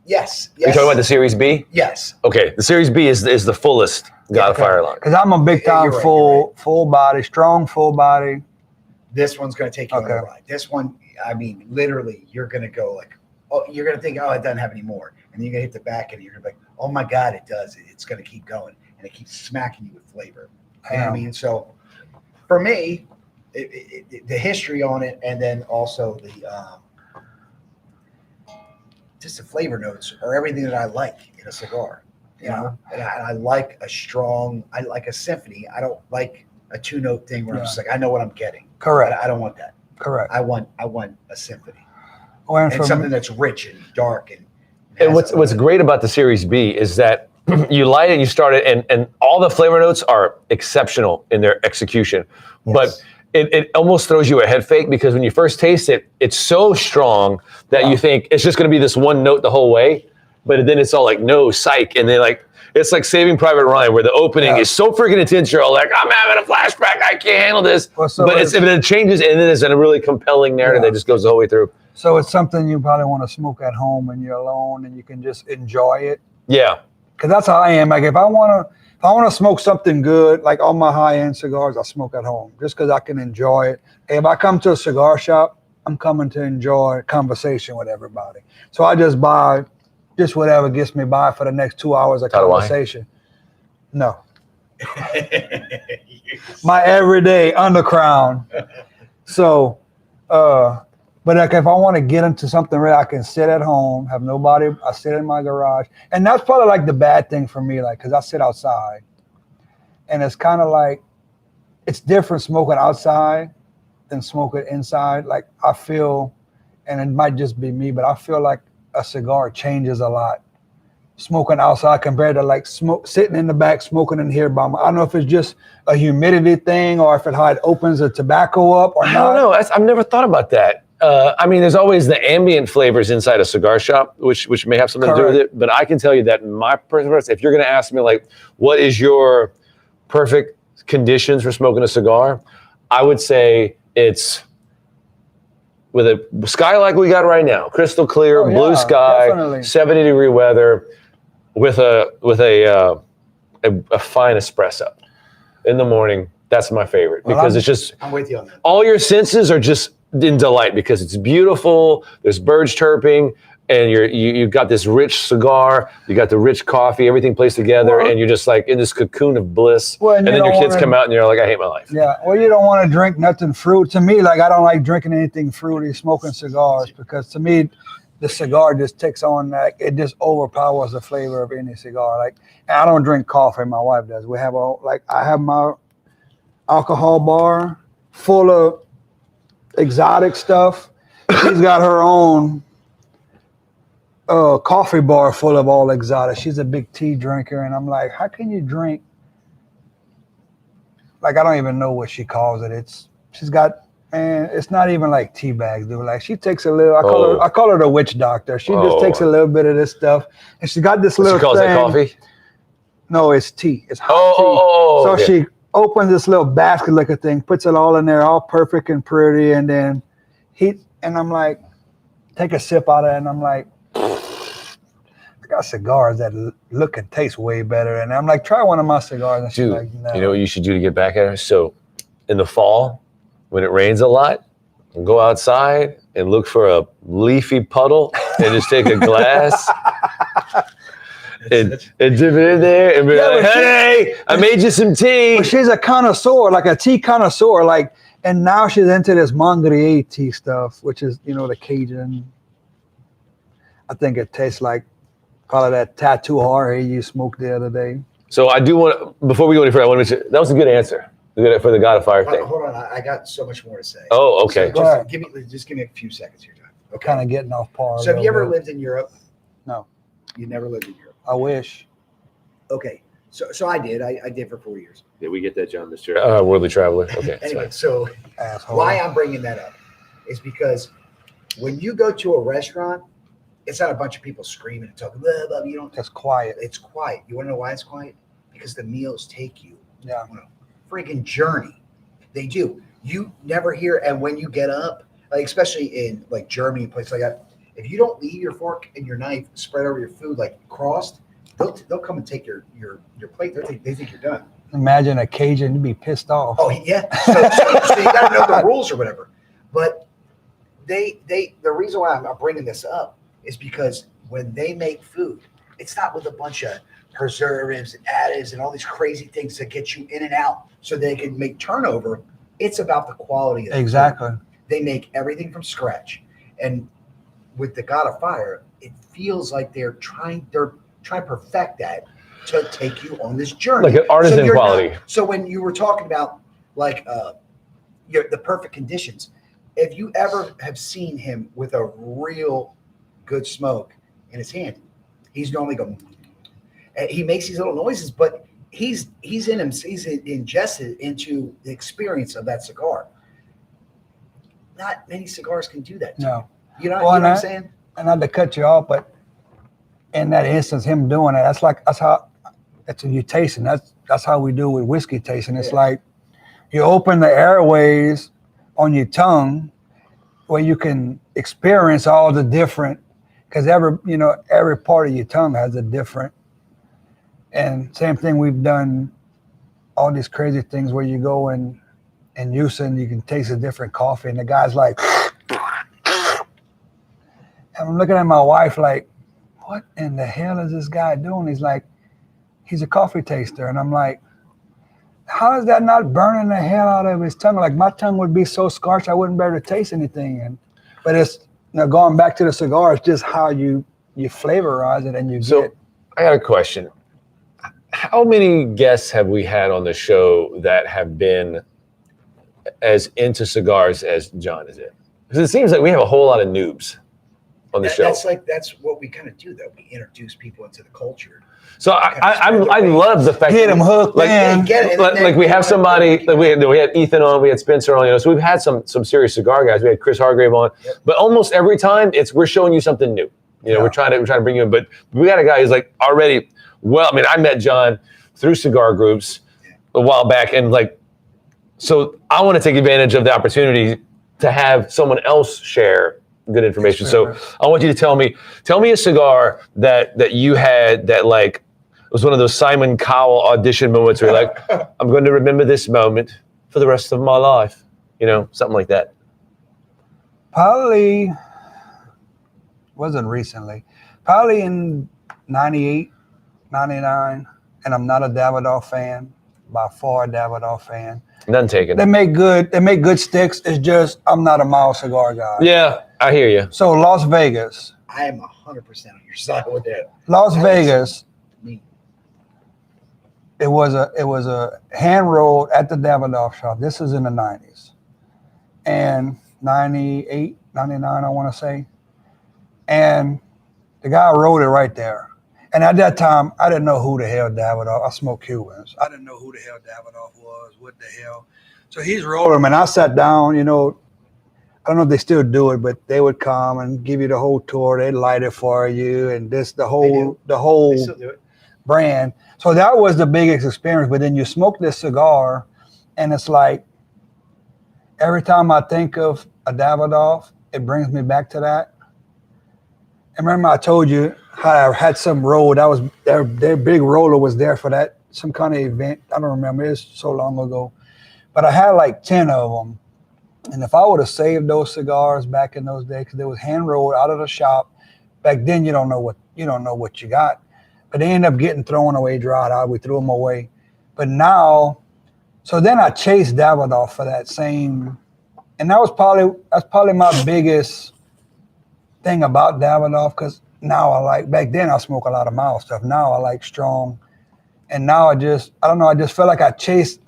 Yes. Are you talking about the Series B? Yes. Okay. The Series B is the fullest God of Fire line. Because I'm a big time You're right. full body, strong full body. This one's going to take you on a ride. This one, I mean, literally, you're going to go like, oh, you're going to think, oh, it doesn't have any more. And then you're going to hit the back and you're going to be like, oh my God, it does. It's going to keep going. And it keeps smacking you with flavor. You know what I mean? So for me, the history on it, and then also just the flavor notes are everything that I like in a cigar. You know, and I like a symphony. I don't like a 2-note thing where I'm just like, I know what I'm getting. Correct. I don't want that. Correct. I want a symphony. And something that's rich and dark and what's great about the Series B is that you light it, you start it, and all the flavor notes are exceptional in their execution. Yes. But it almost throws you a head fake because when you first taste it, it's so strong that you think it's just going to be this one note the whole way. but then it's all like, no, psych. And they like, it's like Saving Private Ryan, where the opening is so freaking intense. You're all like, I'm having a flashback. I can't handle this. Well, so but it changes, and then it's a really compelling narrative that just goes the whole way through. So it's something you probably want to smoke at home and you're alone and you can just enjoy it. Yeah. Because that's how I am. Like if I want to smoke something good, like all my high-end cigars, I smoke at home just because I can enjoy it. If I come to a cigar shop, I'm coming to enjoy conversation with everybody. So I just buy just whatever gets me by for the next 2 hours of conversation. No. My everyday Undercrown. So, but like if I want to get into something real, I can sit at home, have nobody. I sit in my garage. And that's probably like the bad thing for me, like, because I sit outside. And it's kind of like, it's different smoking outside than smoking inside. Like I feel, and it might just be me, but I feel like a cigar changes a lot smoking outside compared to like sitting in the back smoking in here by I don't know if it's just a humidity thing or if how it opens the tobacco up or not. I don't know. I've never thought about that. I mean, there's always the ambient flavors inside a cigar shop, which may have something to do with it. But I can tell you that my preference, if you're going to ask me like, what is your perfect conditions for smoking a cigar? I would say it's with a sky like we got right now, crystal clear, blue sky, definitely. 70-degree weather, with a fine espresso in the morning. That's my favorite because it's just. I'm with you on that. All your senses are just in delight because it's beautiful. There's birds chirping, and you've got this rich cigar. You got the rich coffee. Everything plays together, and you're just like in this cocoon of bliss. And then your kids come out, and you're like, I hate my life. Yeah. Well, you don't want to drink nothing fruit. To me, like I don't like drinking anything fruity, smoking cigars, because to me, the cigar just takes on like it just overpowers the flavor of any cigar. Like I don't drink coffee. My wife does. We have I have my alcohol bar full of exotic stuff. She's got her own coffee bar full of all exotic. She's a big tea drinker, and I'm like, how can you drink? Like I don't even know what she calls it. She's got. Man, it's not even like tea bags, dude. Like she takes a little. I call her the witch doctor. She just takes a little bit of this stuff, and she got this little. She calls it coffee. No, it's tea. It's hot tea. So she opens this little basket looking thing, puts it all in there, all perfect and pretty, and then and I'm like, take a sip out of it, and I'm like, I got cigars that look and taste way better, and I'm like, try one of my cigars, and she's like, no. You know what you should do to get back at her? So, in the fall, when it rains a lot, go outside and look for a leafy puddle and just take a glass and dip it in there and be like, hey, I made you some tea. But she's a connoisseur, like a tea connoisseur, like, and now she's into this Mongrelier tea stuff, which is, the Cajun. I think it tastes like probably that tattoo Jorge you smoked the other day. So I do want, before we go any further, I want to mention, that was a good answer. For the God of Fire thing. Hold on, I got so much more to say. Oh, okay. So just give me a few seconds of your time. Okay. Kind of getting off par. So have you ever lived in Europe? No. You never lived in Europe? I wish. Okay. So I did. I did for 4 years. Did we get that, John, Mr. Worldly Traveler? Okay. Anyway, so asshole. Why I'm bringing that up is because when you go to a restaurant, it's not a bunch of people screaming and talking. Blah, blah, you don't. It's quiet. It's quiet. You want to know why it's quiet? Because the meals take you. Yeah. Freaking journey. They do. You never hear, and when you get up, like especially in like Germany, places like that, if you don't leave your fork and your knife spread over your food like crossed, they'll come and take your plate. They think you're done. Imagine a Cajun, you'd be pissed off. Oh yeah. So you got to know the rules or whatever. But the reason why I'm bringing this up is because when they make food, it's not with a bunch of preservatives and additives and all these crazy things that get you in and out so they can make turnover. It's about the quality of the exactly food. They make everything from scratch. And with the God of Fire, it feels like they're trying to perfect that to take you on this journey. Like an artisan quality. So when you were talking about like the perfect conditions, if you ever have seen him with a real good smoke in his hand, he's normally going. He makes these little noises, but he's ingested into the experience of that cigar. Not many cigars can do that. No. You know what I'm saying? And not to cut you off, but in that instance, him doing it, that's how you tasting. That's how we do with whiskey tasting. It's like you open the airways on your tongue where you can experience all the different, because every part of your tongue has a different. And same thing, we've done all these crazy things where you go in Houston, you can taste a different coffee, and the guy's like, and I'm looking at my wife like, what in the hell is this guy doing? He's like, he's a coffee taster. And I'm like, how is that not burning the hell out of his tongue? Like my tongue would be so scorched, I wouldn't be able to taste anything. But it's, going back to the cigar, it's just how you flavorize it and you get. I got a question. How many guests have we had on the show that have been as into cigars as John is it? Because it seems like we have a whole lot of noobs on the show. That's what we kind of do, though. We introduce people into the culture. So I love the fact get them hooked in. Like we have somebody, like we had Ethan on, we had Spencer on, so we've had some serious cigar guys. We had Chris Hargrave on, but almost every time we're showing you something new. We're trying to bring you in, but we got a guy who's like already. Well, I mean, I met John through cigar groups a while back, and so I want to take advantage of the opportunity to have someone else share good information. So I want you to tell me a cigar that you had that was one of those Simon Cowell audition moments where you're like, I'm going to remember this moment for the rest of my life, something like that. Probably wasn't recently, probably in 98, 99, and I'm not a Davidoff fan, by far a Davidoff fan. None taken. They make good sticks. It's just I'm not a mild cigar guy. Yeah, I hear you. So Las Vegas. I am 100% on your side with that. Las Vegas. It was a hand rolled at the Davidoff shop. This is in the 90s. And 98, 99, I want to say. And the guy rolled it right there. And at that time, I didn't know who the hell Davidoff. I smoked Cubans. I didn't know who the hell Davidoff was. What the hell? So he's rolling them, and I sat down. I don't know if they still do it, but they would come and give you the whole tour. They'd light it for you, and the whole They still do it. brand. So that was the biggest experience. But then you smoke this cigar, and it's like every time I think of a Davidoff, it brings me back to that. And remember, I told you how I had some roll. That was their big roller was there for that, some kind of event. I don't remember. It's so long ago. But I had like 10 of them. And if I would have saved those cigars back in those days, because they was hand rolled out of the shop. Back then, you don't know what you got. But they end up getting thrown away, dried out. We threw them away. But now, so then I chased Davidoff for that same, and that's probably my biggest thing about Davidoff, because now back then I smoke a lot of mild stuff. Now I like strong. And now I just feel like I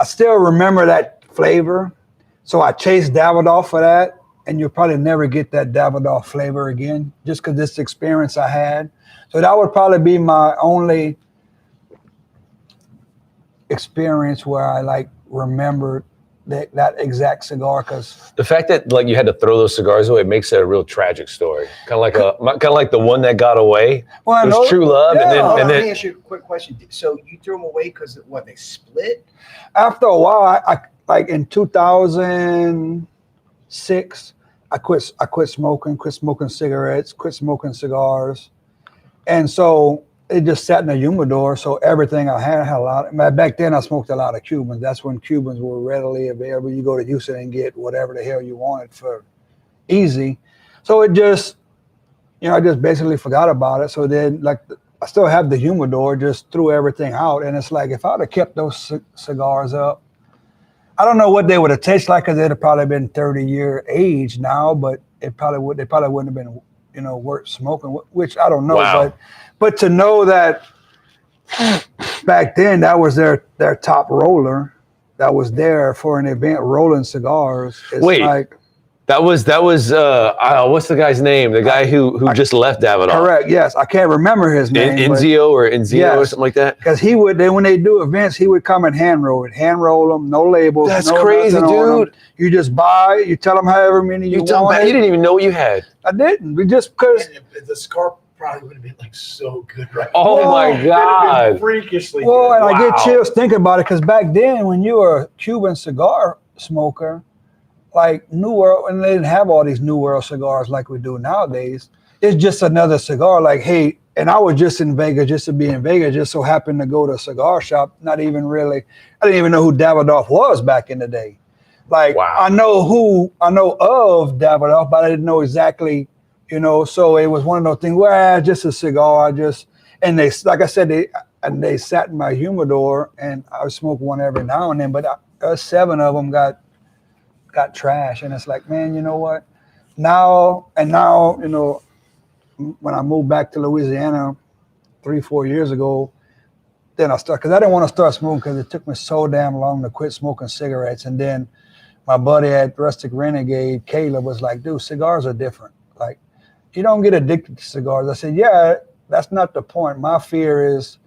still remember that flavor. So I chased Davidoff for that. And you'll probably never get that Davidoff flavor again, just because this experience I had. So that would probably be my only experience where I remembered that exact cigar, because the fact that you had to throw those cigars away, it makes it a real tragic story. Kind of like the one that got away. Well, it was true love, and then let me ask you a quick question. So you threw them away because they split? After a while, I in 2006, I quit smoking cigarettes, quit smoking cigars, and so it just sat in the humidor. So everything I had a lot. Back then, I smoked a lot of Cubans. That's when Cubans were readily available. You go to Houston and get whatever the hell you wanted for easy. So it just, I just basically forgot about it. So then, I still have the humidor, just threw everything out. And it's like, if I would have kept those cigars up, I don't know what they would have tasted like, because they'd have probably been 30-year age now, but they probably wouldn't have been, worth smoking, which I don't know. Wow. But to know that back then that was their top roller that was there for an event rolling cigars. Wait, that was what's the guy's name? The guy who just left Davidoff. Correct. Yes, I can't remember his name. Enzio or something like that. Because when they do events, he would come and hand roll them, no labels. That's no crazy, dude. You just you tell them however many you want. You didn't even know what you had. I didn't. We just because the cigar probably would have been like so good right Oh now. my It would have been God. freakishly Well, good. and I get Wow. chills thinking about it because back then, when you were a Cuban cigar smoker, like New World, and they didn't have all these New World cigars like we do nowadays. It's just another cigar. Like, hey, and I was just in Vegas, just to be in Vegas, just so happened to go to a cigar shop. Not even really, I didn't even know who Davidoff was back in the day. Like, Wow. I know of Davidoff, but I didn't know exactly, So it was one of those things where just a cigar. And they, like I said, they sat in my humidor, and I would smoke one every now and then. But 7 of them got trash, and it's like, man, you know what? Now, when I moved back to Louisiana 3-4 years ago, then I started, because I didn't want to start smoking because it took me so damn long to quit smoking cigarettes. And then my buddy at Rustic Renegade, Caleb, was like, dude, cigars are different. Like, you don't get addicted to cigars. I said, yeah, that's not the point. My fear is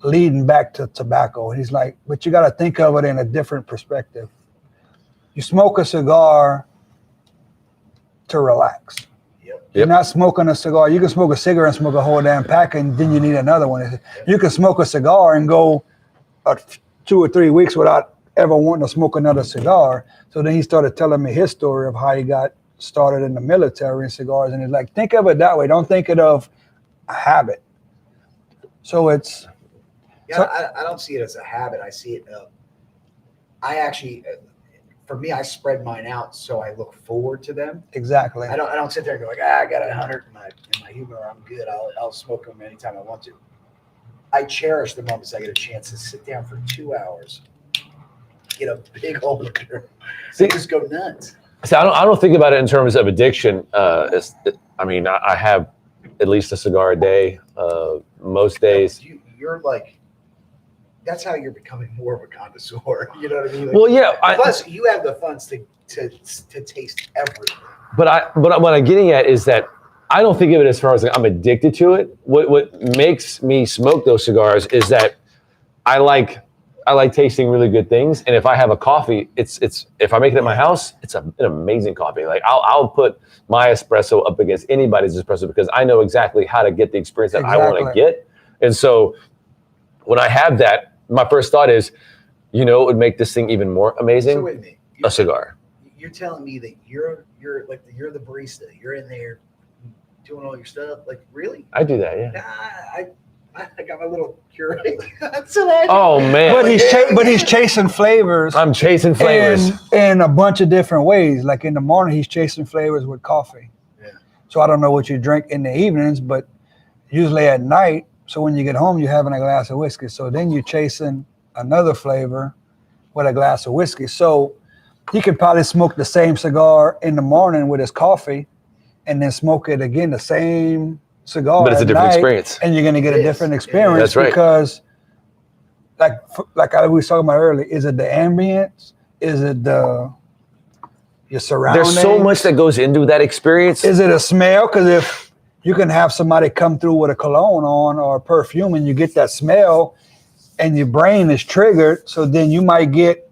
leading back to tobacco. And he's like, but you got to think of it in a different perspective. You smoke a cigar to relax. You're not smoking a cigar. You can smoke a cigarette and smoke a whole damn pack, and then you need another one. You can smoke a cigar and go 2 or 3 weeks without ever wanting to smoke another cigar. So then he started telling me his story of how he got started in the military in cigars. And he's like, think of it that way. Don't think it of a habit. So it's... I don't see it as a habit. I see it... I actually... For me, I spread mine out so I look forward to them. Exactly. I don't sit there and go like, I got 100 in my humidor. I'm good. I'll smoke them anytime I want to. I cherish the moments I get a chance to sit down for 2 hours, get a big old liquor, and just go nuts. See, I don't think about it in terms of addiction. I have at least a cigar a day. Most days. You're like, that's how you're becoming more of a connoisseur. You know what I mean? Like, Well, yeah. Plus, you have the funds to taste everything. But what I'm getting at is that I don't think of it as far as like I'm addicted to it. What makes me smoke those cigars is that I like tasting really good things, and if I have a coffee, it's if I make it at my house, it's an amazing coffee. Like I'll put my espresso up against anybody's espresso because I know exactly how to get the experience that I want to get. And so when I have that, my first thought is, it would make this thing even more amazing. So wait a minute. A cigar. You're telling me that you're the barista. You're in there doing all your stuff. Like, really? I do that, yeah. I got my little Keurig. Oh man! But he's chasing flavors. I'm chasing flavors in a bunch of different ways. Like in the morning, he's chasing flavors with coffee. Yeah. So I don't know what you drink in the evenings, but usually at night. So when you get home, you're having a glass of whiskey. So then you're chasing another flavor with a glass of whiskey. So he could probably smoke the same cigar in the morning with his coffee, and then smoke it again, the same cigar. But it's a different experience. And you're going to get a different experience. That's right. Because like I was talking about earlier, is it the ambience? Is it your surroundings? There's so much that goes into that experience. Is it a smell? Because if you can have somebody come through with a cologne on or a perfume and you get that smell and your brain is triggered, so then you might get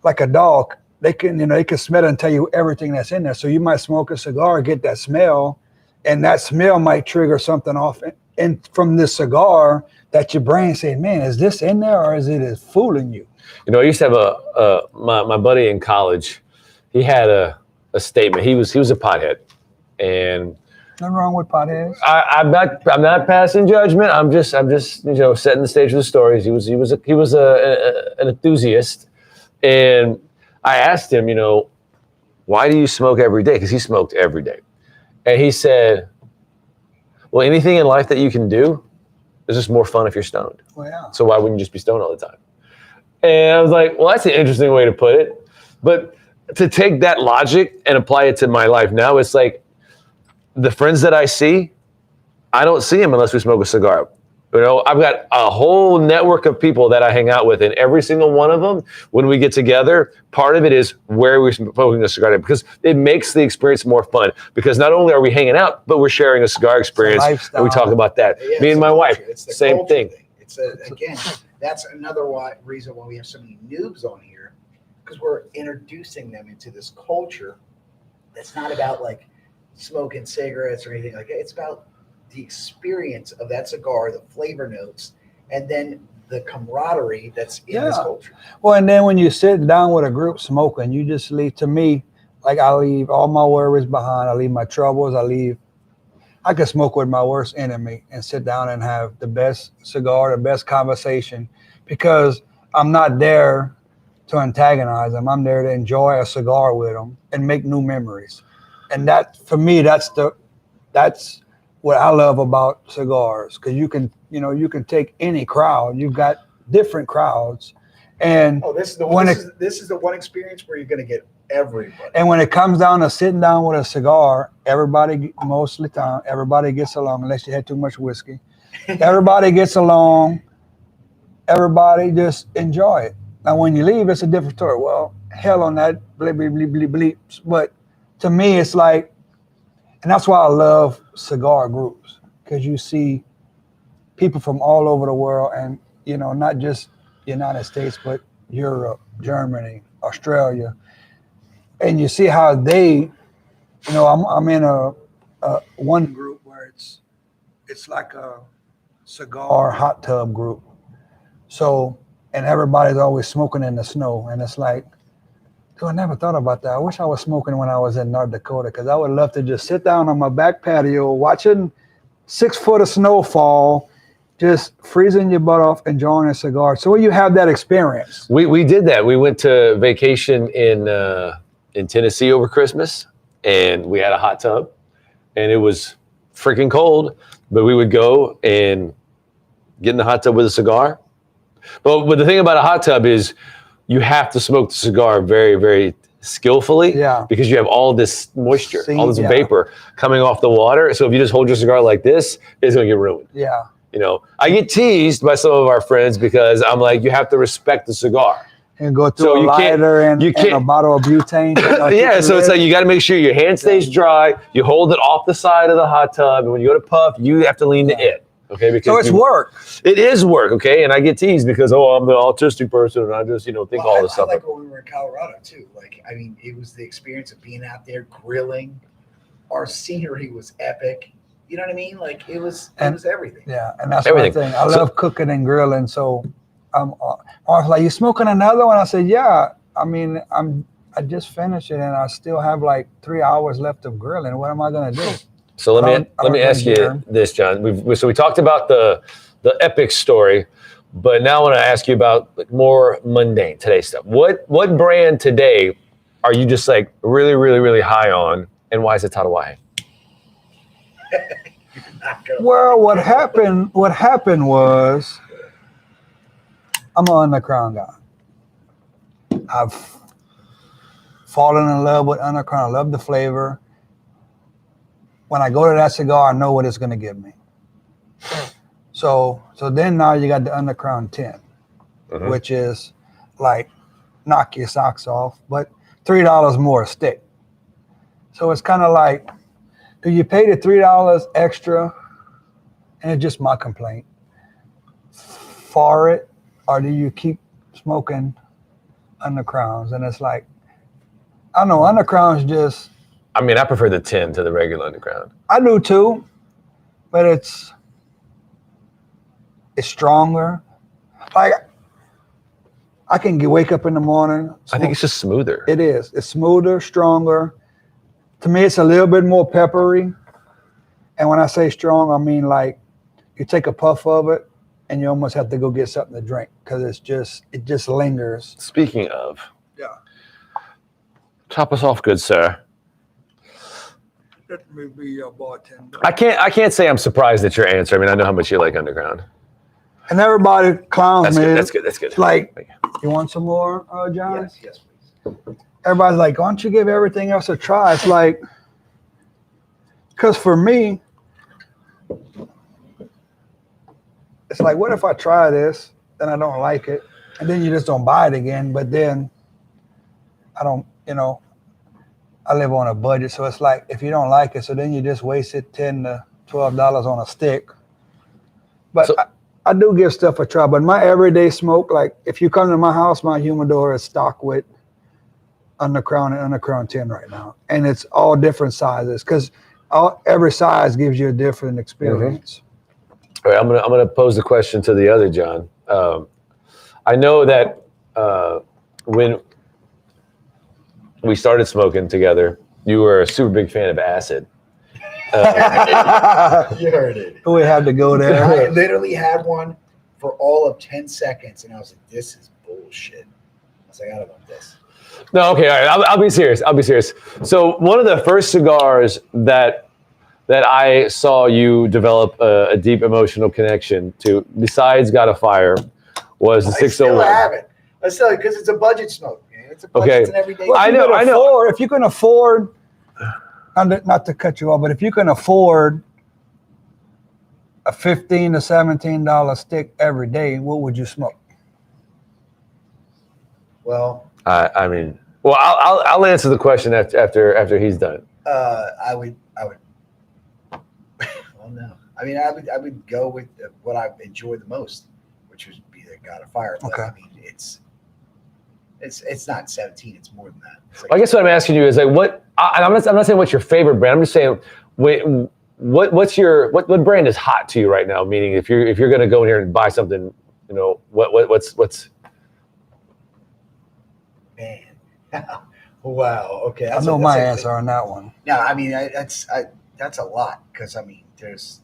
like a dog. They can smell it and tell you everything that's in there. So you might smoke a cigar, get that smell, and that smell might trigger something off and from this cigar that your brain say, man, is this in there or is it fooling you? I used to have my buddy in college. He had a statement. He was a pothead, and nothing wrong with potheads. I'm not passing judgment. I'm just setting the stage for the stories. He was an enthusiast, and I asked him, why do you smoke every day? Because he smoked every day, and he said, well, anything in life that you can do is just more fun if you're stoned. Well, yeah. So why wouldn't you just be stoned all the time? And I was like, well, that's an interesting way to put it, but to take that logic and apply it to my life now, it's like, the friends that I see, I don't see them unless we smoke a cigar. I've got a whole network of people that I hang out with, and every single one of them, when we get together, part of it is where we're smoking a cigar, because it makes the experience more fun. Because not only are we hanging out, but we're sharing a cigar experience, and we talk about that. Yeah, Me and my wife, same culture thing. Again, that's another reason why we have so many noobs on here, because we're introducing them into this culture that's not about like smoking cigarettes or anything like that. It's about the experience of that cigar, the flavor notes, and then the camaraderie that's in this culture. Well, and then when you sit down with a group smoking, you just leave. To me, like I leave all my worries behind. I leave my troubles. I could smoke with my worst enemy and sit down and have the best cigar, the best conversation, because I'm not there to antagonize them. I'm there to enjoy a cigar with them and make new memories. And that, for me, that's what I love about cigars, because you can take any crowd. You've got different crowds, and this is the one experience where you're going to get everybody. And when it comes down to sitting down with a cigar, everybody gets along, unless you had too much whiskey. Everybody gets along. Everybody just enjoy it. Now, when you leave, it's a different story. Well, hell on that bleep, bleep, bleep, bleep, bleeps. But to me, it's like, and that's why I love cigar groups, because you see people from all over the world, and not just United States, but Europe, Germany, Australia, and you see how they, I'm in a one group where it's like a cigar hot tub group. So, and everybody's always smoking in the snow, and it's like, dude, I never thought about that. I wish I was smoking when I was in North Dakota, because I would love to just sit down on my back patio watching 6 foot of snow fall, just freezing your butt off, enjoying a cigar. So you have that experience. We did that. We went to vacation in Tennessee over Christmas, and we had a hot tub, and it was freaking cold, but we would go and get in the hot tub with a cigar. But the thing about a hot tub is you have to smoke the cigar very, very skillfully, because you have all this moisture, all this vapor coming off the water. So if you just hold your cigar like this, it's going to get ruined. Yeah. I get teased by some of our friends because I'm like, you have to respect the cigar. And go through a lighter and a bottle of butane. Yeah, so it's like you got to make sure your hand stays dry. You hold it off the side of the hot tub, and when you go to puff, you have to lean to it. Okay, because so it's work. It is work, okay, and I get teased because I'm the autistic person, and I just think all this stuff. I like when we were in Colorado too. Like, I mean, it was the experience of being out there grilling. Our scenery was epic. You know what I mean? Like it was everything. Yeah, and that's everything. One thing. I love cooking and grilling. So I was like, "You smoking another one?" I said, "Yeah." I mean, I just finished it, and I still have like 3 hours left of grilling. What am I gonna do? So let me ask you this, John. We talked about the epic story, but now I want to ask you about more mundane today stuff. What brand today are you just like really, really, really high on, and why is it Hawaii? Well, what happened was I'm an Undercrown guy. I've fallen in love with Undercrown. I love the flavor. When I go to that cigar, I know what it's going to give me. So then now you got the Undercrown 10, which is like knock your socks off, but $3 more a stick. So it's kind of like, do you pay the $3 extra? And it's just my complaint for it, or do you keep smoking Undercrowns? And it's like, I don't know, Undercrowns just. I mean, I prefer the 10 to the regular Undercrown. I do too, but it's stronger. Like I can wake up in the morning. I think it's just smoother. It is. It's smoother, stronger. To me, it's a little bit more peppery. And when I say strong, I mean like you take a puff of it and you almost have to go get something to drink because it just lingers. Speaking of, top us off, good sir. Let me be your bartender. I can't say I'm surprised at your answer. I mean, I know how much you like Underground. And everybody clowns me. That's good. It's like, you want some more, John? Yes, please. Everybody's like, why don't you give everything else a try? It's like, because for me, it's like, what if I try this, then I don't like it, and then you just don't buy it again, but then I don't, I live on a budget, so it's like, if you don't like it, so then you just wasted $10 to $12 on a stick. But I do give stuff a try, but my everyday smoke, like if you come to my house, my humidor is stocked with Undercrown and Undercrown 10 right now. And it's all different sizes because every size gives you a different experience. All right, I'm gonna pose the question to the other John. I know that when we started smoking together, you were a super big fan of acid. You heard it. We had to go there. I literally had one for all of 10 seconds, and I was like, "This is bullshit." I was like, "I don't want this." No, okay, all right. I'll be serious. I'll be serious. So one of the first cigars that I saw you develop a deep emotional connection to, besides "Got a Fire," was the 601. I still have it. I still because it's a budget smoke. Man. It's a budget. Okay. It's an everyday. Well, I know. If you can afford, not to cut you off, but if you can afford a $15 to $17 stick every day, what would you smoke? Well, I mean, well, I'll answer the question after he's done. I would. Well, no. I mean, I would go with what I enjoy the most, which would be the God of Fire. But, Okay. I mean, it's not 17. It's more than that. It's like, I guess what I'm asking you is like, what? I'm not saying what's your favorite brand. I'm just saying, what brand is hot to you right now? Meaning, if you're gonna go in here and buy something, you know, what's man. Wow. Okay. I know my answer on that one. No, I mean that's a lot because I mean there's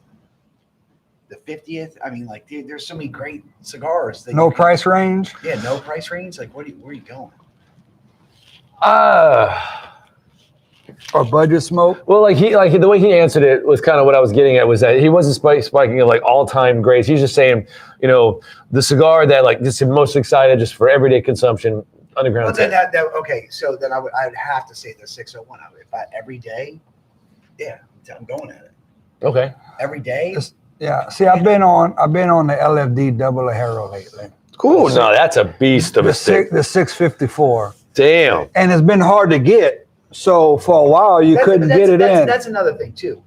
the 50th. I mean, like there's so many great cigars. That No you can- price range? Yeah, no price range. Like, where are you going? Or budget smoke? Well, like the way he answered it was kind of what I was getting at, was that he wasn't spiking of like all-time grades. He's just saying, you know, the cigar that like just most excited just for everyday consumption, Underground. Well, then that okay. So then I'd have to say the 601. If I every day, yeah, I'm going at it Okay. every day. Yeah. See, I've been on the LFD double Hero lately. Cool. No, that's a beast of a stick. The 654. Damn. And it's been hard to get. So for a while you couldn't get it in. That's another thing too.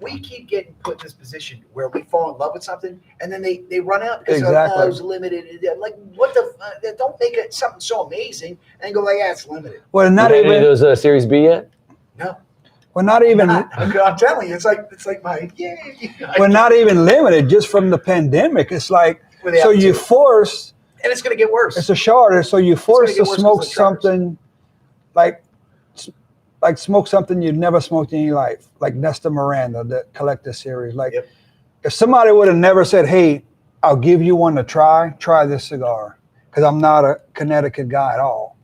We keep getting put in this position where we fall in love with something and then they run out because Exactly. it was limited. Like, what the? Don't make it something so amazing and go like, yeah, it's limited. Well, not You had any even. of those Series B yet? No, Well, not even. I'm telling you, it's like my yay. Well, not even limited. Just from the pandemic, it's like Where they so have you to. force. And it's gonna get worse. It's a shorter, so you force gonna to get worse smoke because of the shutters. something like smoke something you'd never smoked in your life, like Nesta Miranda, the collector series. Like Yep. if somebody would have never said, "Hey, I'll give you one to try this cigar," because I'm not a Connecticut guy at all.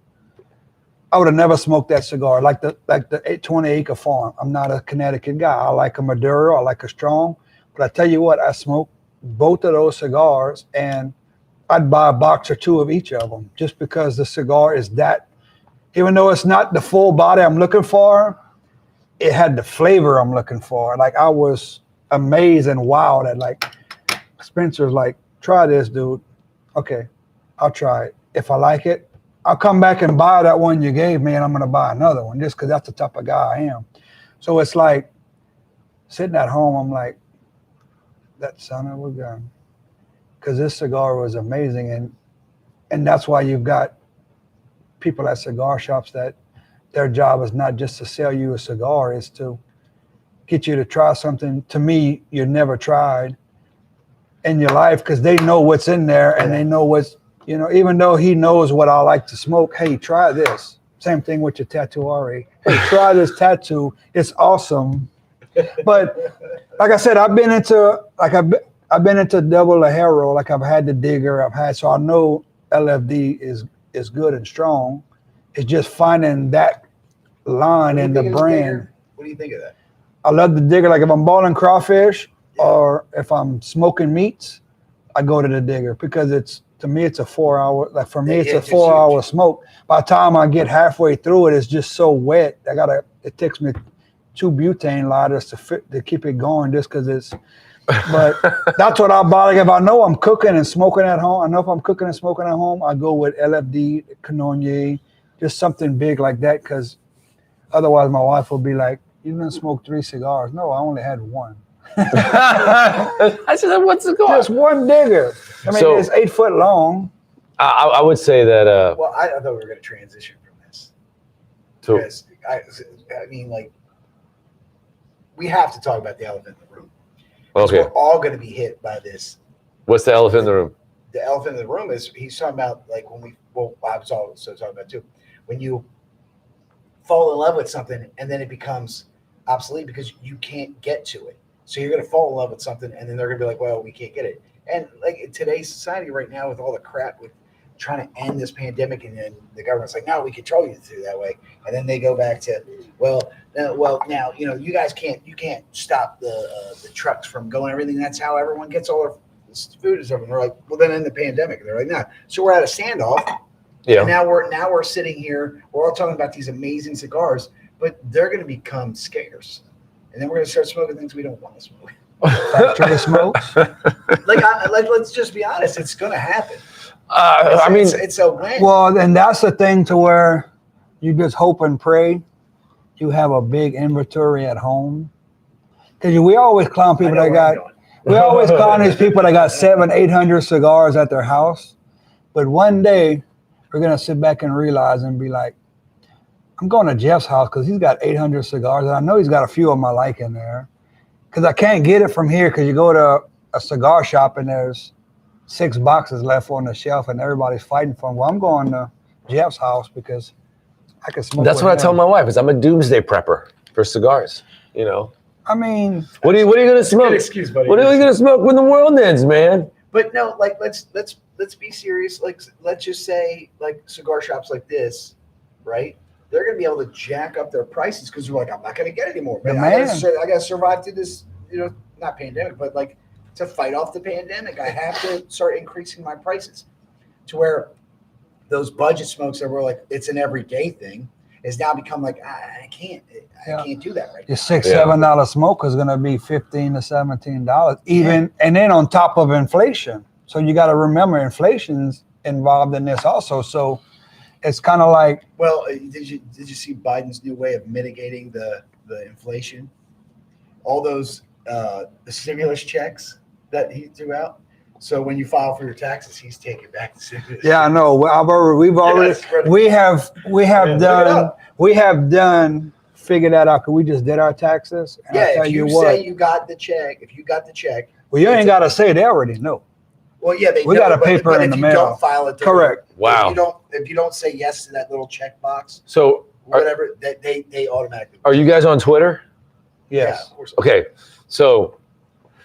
I would have never smoked that cigar, like the 820 Acre Farm. I'm not a Connecticut guy. I like a Maduro, I like a strong, but I tell you what, I smoked both of those cigars, and I'd buy a box or two of each of them just because the cigar is that. Even though it's not the full body I'm looking for, it had the flavor I'm looking for. Like I was amazed and wowed at like Spencer's like, try this, dude. Okay, I'll try it. If I like it, I'll come back and buy that one you gave me, and I'm gonna buy another one just because that's the type of guy I am. So it's like sitting at home, I'm like, that son of a gun, because this cigar was amazing, and that's why you've got people at cigar shops that their job is not just to sell you a cigar, is to get you to try something to me you never tried in your life, because they know what's in there and they know what's, you know, even though he knows what I like to smoke, hey, try this. Same thing with your tattoo, Ari. Hey, try this tattoo. It's awesome. But like I said, I've been into double Hero. Like I've had the Digger, so I know LFD is good and strong. It's just finding that line in the brand. What do you think of that? I love the Digger. Like if I'm boiling crawfish or if I'm smoking meats, I go to the Digger because to me it's a 4 hour. Like for me, it's a 4 hour smoke. By the time I get halfway through it, it's just so wet. It takes me 2 butane lighters to keep it going just because it's. But that's what I buy. Like if I know I'm cooking and smoking at home, I know if I'm cooking and smoking at home, I go with LFD, Canonier, just something big like that. Because otherwise, my wife will be like, "You didn't smoke 3 cigars." No, I only had one. I said, what's the Just one Digger. I mean, So- it's 8 foot long. I would say that. Well, I thought we were going to transition from this. So Because I mean, like, we have to talk about the elephant in the room. Okay. We're all going to be hit by this. What's the elephant in the room? The elephant in the room is he's talking about like when I was also talking about too, when you fall in love with something and then it becomes obsolete because you can't get to it. So you're going to fall in love with something and then they're going to be like, well, we can't get it. And like in today's society right now with all the crap with trying to end this pandemic and then the government's like, no, we control you through that way. And then they go back to, now, you know, you guys can't stop the trucks from going, everything. That's how everyone gets all their food and stuff. And they're like, well, then end the pandemic. And they're like, no. So we're at a standoff. Yeah. And now we're sitting here. We're all talking about these amazing cigars, but they're going to become scarce. And then we're going to start smoking things we don't want to smoke. Factory smokes. like, let's just be honest. It's going to happen. I mean, it's a win. Well, and that's the thing to where you just hope and pray you have a big inventory at home. Because we always clown people we always clown these people that got 700-800 cigars at their house. But one day we're going to sit back and realize and be like, I'm going to Jeff's house because he's got 800 cigars. And I know he's got a few of them I like in there. Because I can't get it from here because you go to a cigar shop and there's 6 boxes left on the shelf and everybody's fighting for them. Well, I'm going to Jeff's house because I can smoke. That's what I tell my wife is I'm a doomsday prepper for cigars. You know. I mean, what are you going to smoke? Good excuse, buddy. What are we going to smoke when the world ends, man? But no, like let's be serious. Like let's just say like cigar shops like this, right? They're going to be able to jack up their prices because they're like, I'm not going to get any more. Man, I got to survive through this, you know, not pandemic, but like to fight off the pandemic, I have to start increasing my prices to where those budget smokes that were like it's an everyday thing is now become like I can't do that right now. Your $6-7 smoke is going to be $15 to $17 even, and then on top of inflation. So you got to remember inflation's involved in this also. So it's kind of like. Well, did you see Biden's new way of mitigating the inflation? All those the stimulus checks that he threw out. So when you file for your taxes, he's taking back the stimulus. Yeah, I know. We have done figured that out because we just did our taxes. And yeah, if you say you got the check, well, you ain't got to say they already know. Well, yeah, we got a paper in the mail. If you don't file it, correct. Wow. If you don't say yes to that little check box, so whatever, they automatically. Are you guys on Twitter? Yes. Yeah, of course. Okay, so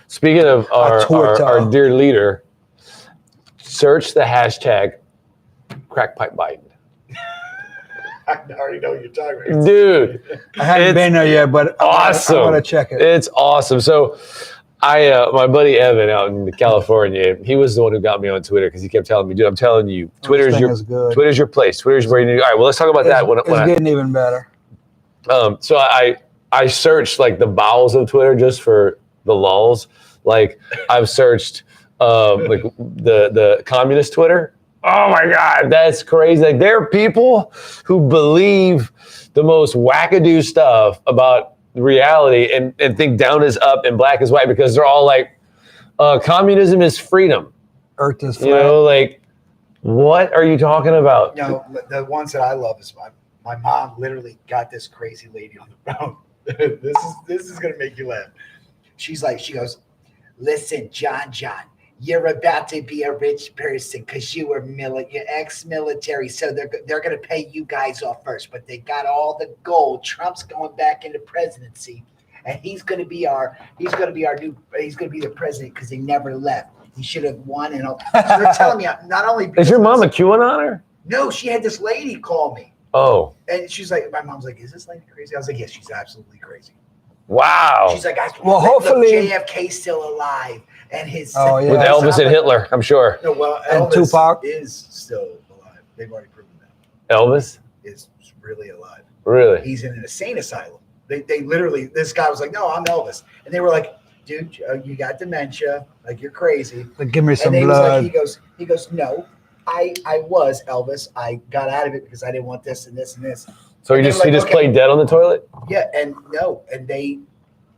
speaking of our dear leader, search the hashtag #CrackPipe Biden. I already know what you're talking about. Dude, I haven't been there yet, but awesome. I want to check it. It's awesome. So my buddy Evan out in California, he was the one who got me on Twitter because he kept telling me, dude, I'm telling you, Twitter's your place. Twitter's where you need. All right, well, let's talk about that. It's getting even better. So I searched like the bowels of Twitter just for the lulls. Like I've searched like the communist Twitter. Oh my God, that's crazy. Like there are people who believe the most wackadoo stuff about reality and think down is up and black is white because they're all like, communism is freedom. Earth is flat. You know, like, what are you talking about? No, the ones that I love is my mom literally got this crazy lady on the phone. This is gonna make you laugh. She goes, listen, John, you're about to be a rich person because you're ex-military, so they're going to pay you guys off first. But they got all the gold. Trump's going back into presidency, and he's going to be the president because they never left. He should have won. And so they're telling me not only is your mom a QAnoner? No, she had this lady call me. Oh, and she's like, my mom's like, is this lady crazy? I was like, yes, she's absolutely crazy. Wow. She's like, well, hopefully JFK's still alive. And his yeah. With Elvis and Hitler, I'm sure. No, well, and Elvis Tupac is still alive. They've already proven that. Elvis is really alive. Really? He's in an insane asylum. They literally, this guy was like, no, I'm Elvis. And they were like, dude, you got dementia. Like, you're crazy. Like, give me some and blood. He goes, no, I was Elvis. I got out of it because I didn't want this and this and this. So he just played dead on the toilet? Yeah, and they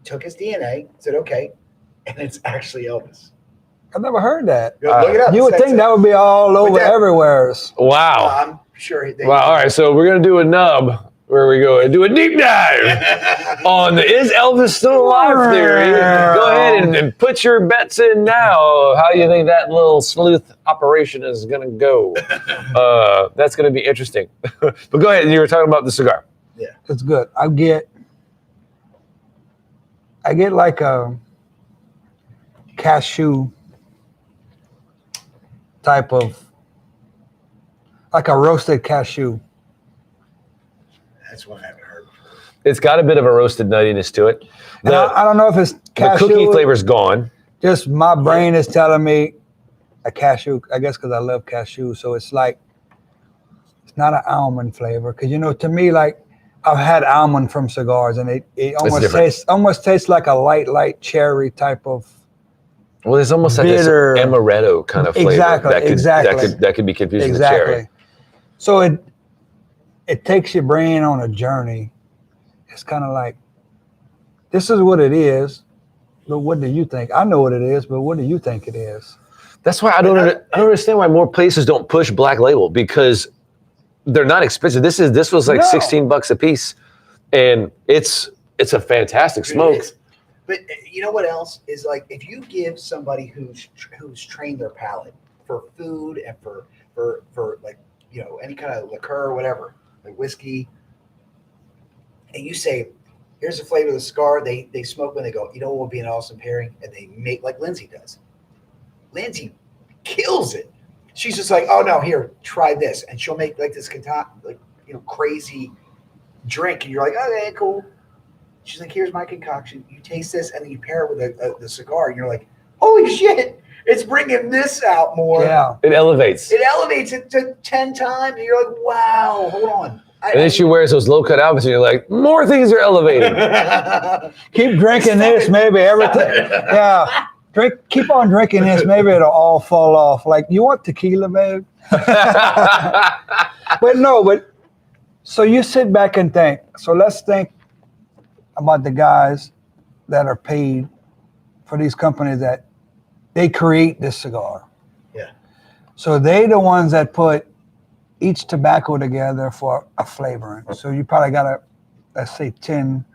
took his DNA, said, okay, and it's actually Elvis. I've never heard that. Look it up. You would think that would be all over everywhere. Wow. I'm sure. Wow. All right. So we're going to do a nub where we go and do a deep dive on the is Elvis still alive theory. Go ahead and put your bets in now. How you think that little sleuth operation is going to go? That's going to be interesting. But go ahead. You were talking about the cigar. Yeah, It's good. I get like a cashew type of, like a roasted cashew. that's one I haven't heard before. It's got a bit of a roasted nuttiness to it. And I don't know if it's The cashew. cookie flavor's gone. Just my brain is telling me a cashew, I guess because I love cashew. So it's like, it's not an almond flavor. Because, to me, like, I've had almond from cigars, and it almost tastes like a light cherry type of. Well, there's almost like this bitter amaretto kind of flavor. Exactly. That could be confusing with cherry. So it takes your brain on a journey. It's kind of like, this is what it is, but what do you think? I know what it is, but what do you think it is? That's why I don't understand why more places don't push Black Label, because they're not expensive. This was like $16 a piece, and it's a fantastic smoke. It is. But you know what else is, like, if you give somebody who's trained their palate for food and for like, any kind of liqueur or whatever, like whiskey, and you say, here's the flavor of the cigar, they smoke when they go, what would be an awesome pairing, and they make, like Lindsay does. Lindsay kills it. She's just like, oh no, here, try this, and she'll make like this crazy drink, and you're like, okay, cool. She's like, here's my concoction. You taste this, and then you pair it with the cigar, and you're like, holy shit, it's bringing this out more. Yeah. It elevates. It elevates it to 10 times, and you're like, wow, hold on. And then she wears those low-cut outfits, and you're like, more things are elevating. Keep drinking this, maybe everything. Yeah. Keep on drinking this, maybe it'll all fall off. Like, you want tequila, babe? But so you sit back and think. So let's think about the guys that are paid for these companies that they create this cigar. Yeah. So they the ones that put each tobacco together for a flavoring. So you probably got let's say 10,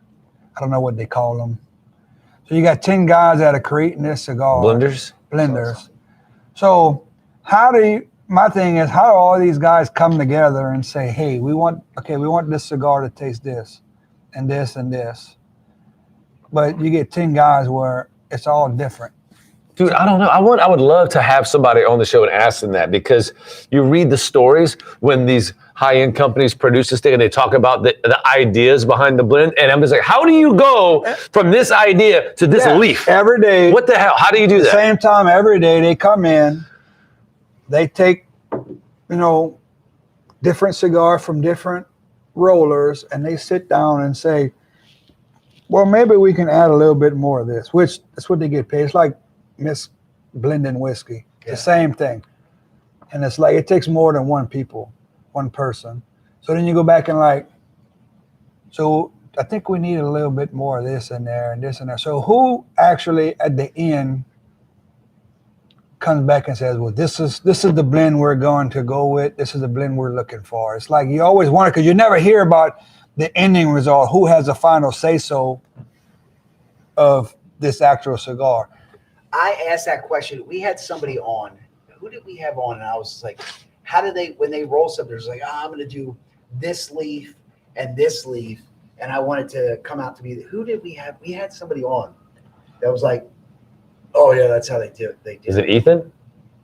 I don't know what they call them. So you got 10 guys that are creating this cigar. Blenders. So my thing is, how do all these guys come together and say, hey, we want this cigar to taste this and this and this. But you get 10 guys where it's all different. Dude, I don't know. I would love to have somebody on the show and ask them that, because you read the stories when these high-end companies produce this thing and they talk about the ideas behind the blend. And I'm just like, how do you go from this idea to this leaf? Every day. What the hell? How do you do that? Same time every day they come in, they take, different cigar from different rollers, and they sit down and say, well, maybe we can add a little bit more of this, which that's what they get paid. It's like Miss blending whiskey, the same thing. And it's like, it takes more than one person. So then you go back and so I think we need a little bit more of this in there and this and that. So who actually at the end comes back and says, well, this is the blend we're going to go with. This is the blend we're looking for. It's like, you always wonder, because you never hear about the ending result, who has the final say-so of this actual cigar. I asked that question. We had somebody on. Who did we have on? And I was like, how do they, when they roll something, it's like, I'm going to do this leaf and this leaf. And I wanted to come out to be, who did we have? We had somebody on that was like, oh yeah, that's how they do it. Is it Ethan?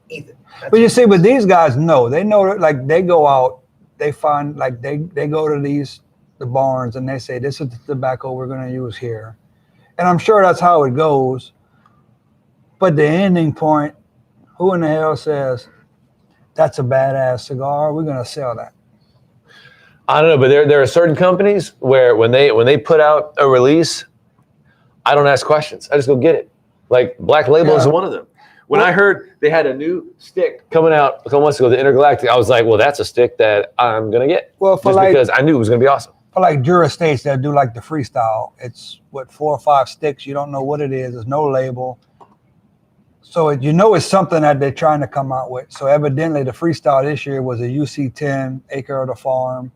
Ethan. But you see, but these guys know. They know, like, they go out, they find, like, they go to the barns, and they say, this is the tobacco we're going to use here. And I'm sure that's how it goes. But the ending point, who in the hell says, that's a badass cigar, we're going to sell that? I don't know, but there are certain companies where when they put out a release, I don't ask questions. I just go get it. Like Black Label is one of them. When I heard they had a new stick coming out a couple months ago, the Intergalactic, I was like, well, that's a stick that I'm going to get. Well, because I knew it was going to be awesome. For like Jura States, they'll do like the freestyle. It's 4 or 5 sticks. You don't know what it is. There's no label. So it's something that they're trying to come out with. So evidently the freestyle this year was a UC10, Acre of the Farm.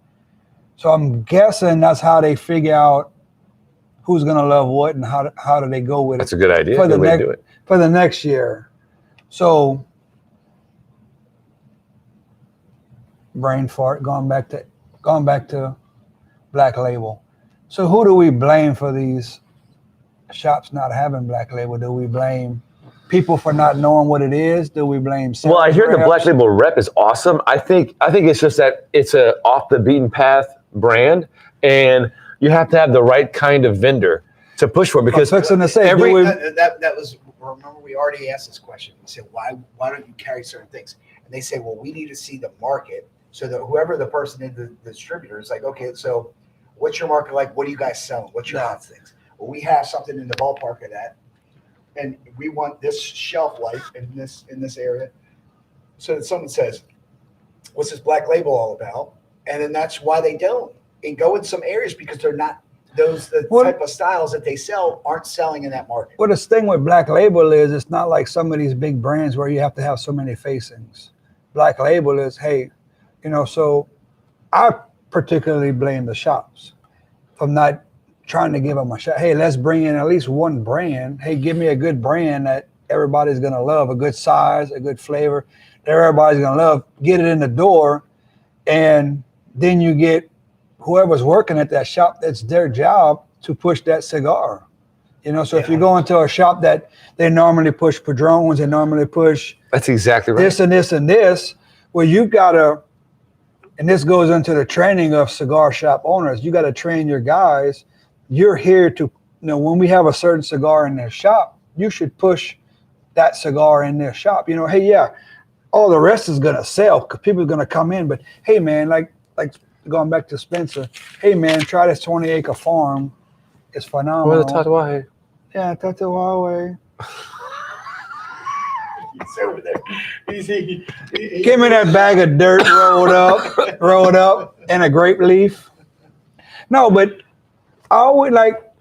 So I'm guessing that's how they figure out who's gonna love what and how do they go with it. That's a good idea. For the Good way to next do it. for the next year. So brain fart, going back to Black Label. So who do we blame for these shops not having Black Label? Do we blame people for not knowing what it is? Do we blame Well, I hear the reps? Black Label rep is awesome. I think it's just that it's a off the beaten path brand, and you have to have the right kind of vendor to push for it, because I'm fixing to say, every- do we- that was, remember, we already asked this question. We said, why don't you carry certain things? And they say, well, we need to see the market, so that whoever the person in the distributor is like, okay, so what's your market like? What are you guys selling? What's your hot things? Well, we have something in the ballpark of that, and we want this shelf life in this area, so that someone says, what's this Black Label all about? And then that's why they don't. And go in some areas because they're not, the type of styles that they sell aren't selling in that market. Well, the thing with Black Label is it's not like some of these big brands where you have to have so many facings. Black Label is, hey, so I particularly blame the shops for not trying to give them a shot. Hey, let's bring in at least one brand. Hey, give me a good brand that everybody's going to love, a good size, a good flavor that everybody's going to love. Get it in the door, and then you get whoever's working at that shop, that's their job to push that cigar. So if you go into a shop that they normally push Padrones, they normally push that's exactly right. this and this and this, well, you've got to, and this goes into the training of cigar shop owners, you got to train your guys. You're here to, when we have a certain cigar in their shop, you should push that cigar in their shop. Hey, yeah, all the rest is going to sell because people are going to come in. But hey, man, like going back to Spencer, hey, man, try this 20-acre farm. It's phenomenal. Tatuaje. Yeah, Tatuaje. He's over there. Give me that bag of dirt rolled up, and a grape leaf. No, but I always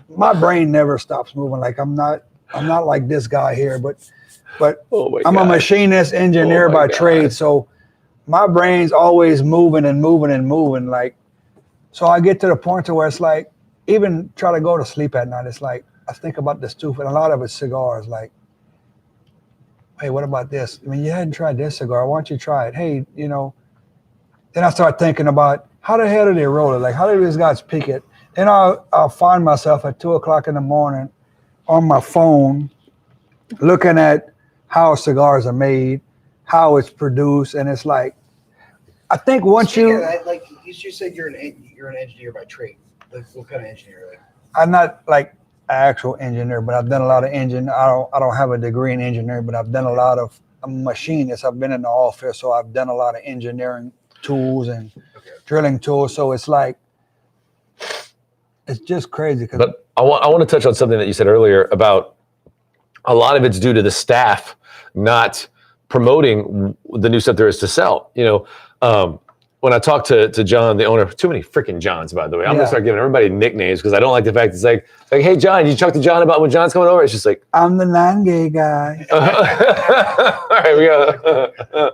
my brain never stops moving. Like I'm not like this guy here, but I'm a machinist engineer by trade, so my brain's always moving and moving and moving. So I get to the point to where it's like, even try to go to sleep at night, it's like I think about this too, and a lot of it's cigars. Like, hey, what about this? I mean, you hadn't tried this cigar. Why don't you try it? Hey, Then I start thinking about how the hell do they roll it? Like, how do these guys pick it? Then I'll find myself at 2:00 in the morning on my phone, looking at how cigars are made, how it's produced, and it's like, I think once Speaking of that, like you said, you're an engineer by trade. Like, what kind of engineer? I'm not like an actual engineer, but I've done a lot of engine. I don't have a degree in engineering, but I've done a lot of. I'm a machinist. I've been in the office, so I've done a lot of engineering tools and drilling tools. So it's like, it's just crazy. But I want to touch on something that you said earlier about a lot of it's due to the staff not promoting the new stuff there is to sell. When I talked to John, the owner, too many freaking Johns, by the way. I'm gonna start giving everybody nicknames because I don't like the fact it's like, hey John, you talk to John about when John's coming over? It's just like, I'm the non-gay guy. all right, we go.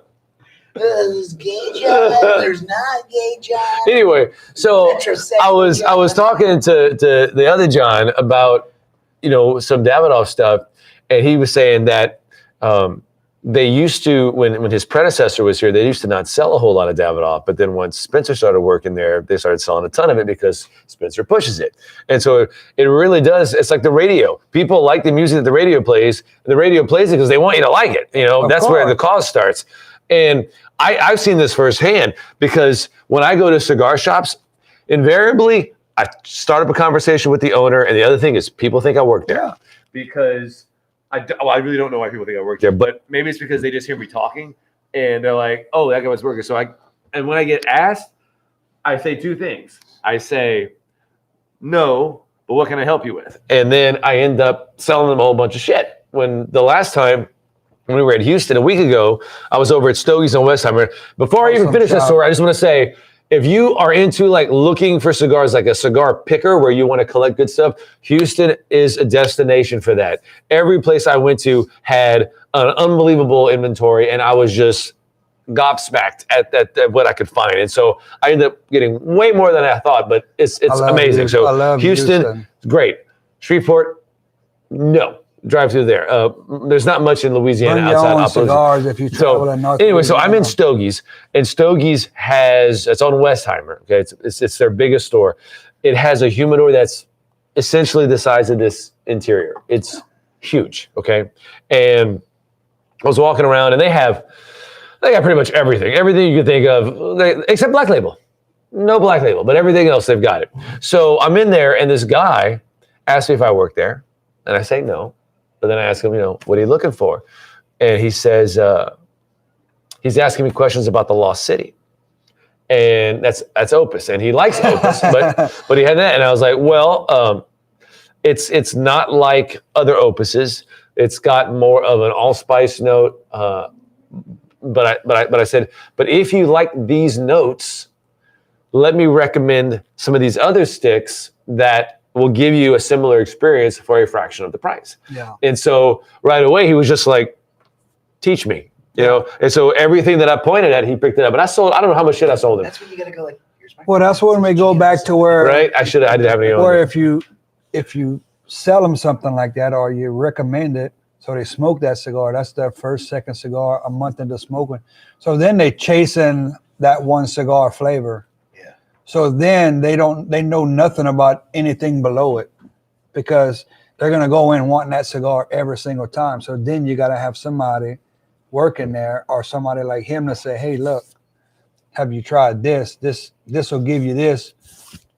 There's gay John. There's not gay John. Anyway, so I was talking to the other John about some Davidoff stuff, and he was saying that they used to, when his predecessor was here, they used to not sell a whole lot of Davidoff, but then once Spencer started working there, they started selling a ton of it because Spencer pushes it. And so it really does, it's like the radio. People like the music that the radio plays, and the radio plays it because they want you to like it. That's where the cause starts. And I've seen this firsthand because when I go to cigar shops, invariably, I start up a conversation with the owner, and the other thing is people think I work there. Yeah. Because I really don't know why people think I work there, but maybe it's because they just hear me talking and they're like, oh, that guy was working. So and when I get asked, I say two things. I say, no, but what can I help you with? And then I end up selling them a whole bunch of shit. When the last time when we were at Houston a week ago, I was over at Stogie's on Westheimer. Before I even finish that story, I just want to say, if you are into looking for cigars, like a cigar picker where you want to collect good stuff, Houston is a destination for that. Every place I went to had an unbelievable inventory, and I was just gobsmacked at what I could find. And so I ended up getting way more than I thought, but it's amazing. So I love Houston, great. Shreveport, no. Drive through there. There's not much in Louisiana Bring your outside own Appalachia. cigars if you travel in North Anyway, so I'm in Louisiana. Stogie's, and Stogie's it's on Westheimer. Okay, it's their biggest store. It has a humidor that's essentially the size of this interior. It's huge. Okay, and I was walking around, and they got pretty much everything you could think of, except Black Label. No Black Label, but everything else they've got it. So I'm in there, and this guy asked me if I worked there, and I say no. But then I ask him, what are you looking for? And he says, he's asking me questions about the Lost City. And that's Opus. And he likes Opus, but he had that. And I was like, well, it's not like other Opuses. It's got more of an allspice note. But I said, but if you like these notes, let me recommend some of these other sticks that will give you a similar experience for a fraction of the price. Yeah. And so right away he was just like, teach me, And so everything that I pointed at, he picked it up. And I don't know how much shit I sold him. That's when you gotta go like, here's my. Well, that's when we go back to where. Right? I didn't have any. Or if you sell them something like that, or you recommend it, so they smoke that cigar. That's their first, second cigar a month into smoking. So then they chasing that one cigar flavor. So then they know nothing about anything below it, because they're going to go in wanting that cigar every single time. So then you got to have somebody working there, or somebody like him to say, hey, look, have you tried this? This will give you this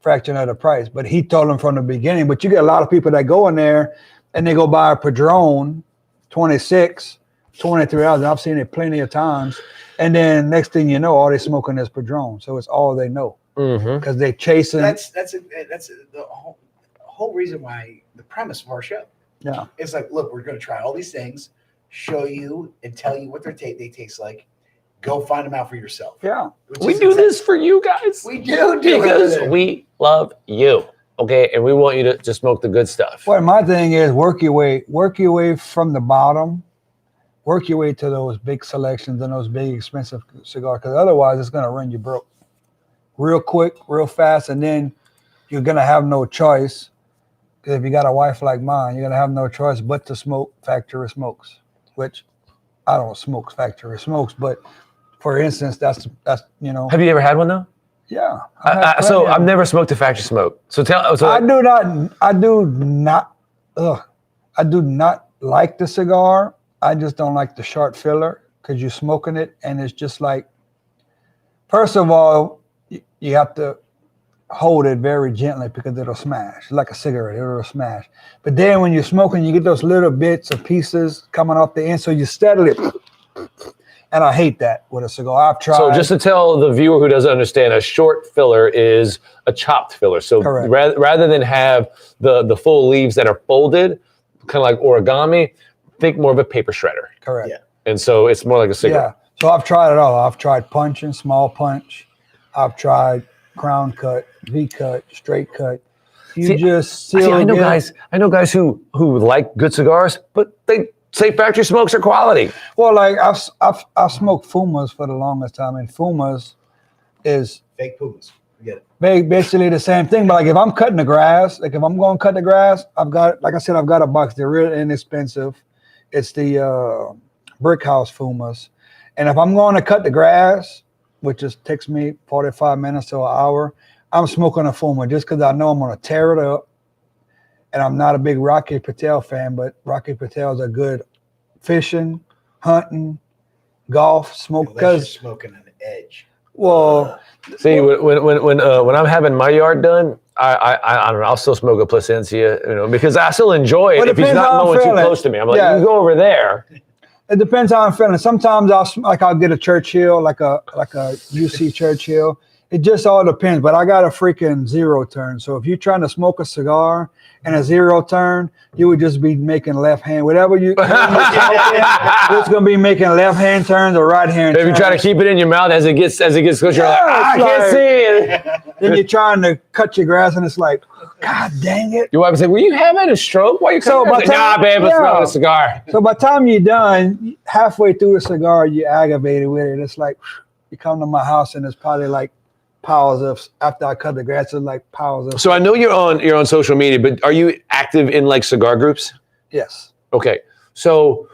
fraction of the price. But he told them from the beginning. But you get a lot of people that go in there and they go buy a Padron 26, 23 hours. I've seen it plenty of times. And then next thing you know, all they smoking is Padron. So it's all they know. Because they chasing. That's the whole reason why the premise of our show. Yeah, it's like, look, we're going to try all these things, show you and tell you what they taste like. Go find them out for yourself. Yeah, we do this for you guys. We do because we love you. Okay, and we want you to smoke the good stuff. Well, my thing is work your way from the bottom, work your way to those big selections and those big expensive cigars. Because otherwise, it's going to run you broke. Real quick, real fast, and then you're gonna have no choice. Because if you got a wife like mine, you're gonna have no choice but to smoke factory smokes. Which I don't smoke factory smokes, but for instance, that's Have you ever had one though? Yeah. So I've never smoked a factory smoke. I do not like the cigar. I just don't like the short filler, because you're smoking it and it's just like. First of all, you have to hold it very gently because it'll smash. Like a cigarette, it'll smash. But then when you're smoking, you get those little bits of pieces coming off the end, so you steadily. And I hate that with a cigar. I've tried. So just to tell the viewer who doesn't understand, a short filler is a chopped filler. So rather than have the full leaves that are folded, kind of like origami, think more of a paper shredder. Correct. Yeah. And so it's more like a cigarette. Yeah. So I've tried it all. I've tried punching, small punch. I've tried crown cut, V cut, straight cut. I know guys who like good cigars, but they say factory smokes are quality. Well, like I've smoked Fumas for the longest time, and Fumas is fake Pumas. Forget it. Basically the same thing. But like if I'm cutting the grass, like if I'm going to cut the grass, I've got a box. They're really inexpensive. It's the Brick House Fumas, and if I'm going to cut the grass, which just takes me 45 minutes to an hour, I'm smoking a Fuma just because I know I'm going to tear it up. And I'm not a big Rocky Patel fan, but Rocky Patel's a good fishing, hunting, golf, smoke. Because smoking an edge. Well, see, when I'm having my yard done, I don't know, I'll still smoke a Plasencia, because I still enjoy it if he's not mowing too close to me. I'm like, you go over there. It depends how I'm feeling. Sometimes I'll get a Churchill, like a UC Churchill. It just all depends, but I got a freaking zero turn. So if you're trying to smoke a cigar and a zero turn, you would just be making left hand. Whatever you it's gonna be making left hand turns or right hand turns. If you try to keep it in your mouth as it gets closer, you're like, I can't see it. Then you're trying to cut your grass and it's like, God dang it. Your wife would say, were you having a stroke? Why are you So cutting nah, babe, let's smoke a cigar. So by the time you're done, halfway through the cigar, you're aggravated with it. It's like you come to my house and it's probably like piles of, after I cut the grass, it's like piles of. So I know you're on social media, but are you active in like cigar groups? Yes. Okay. So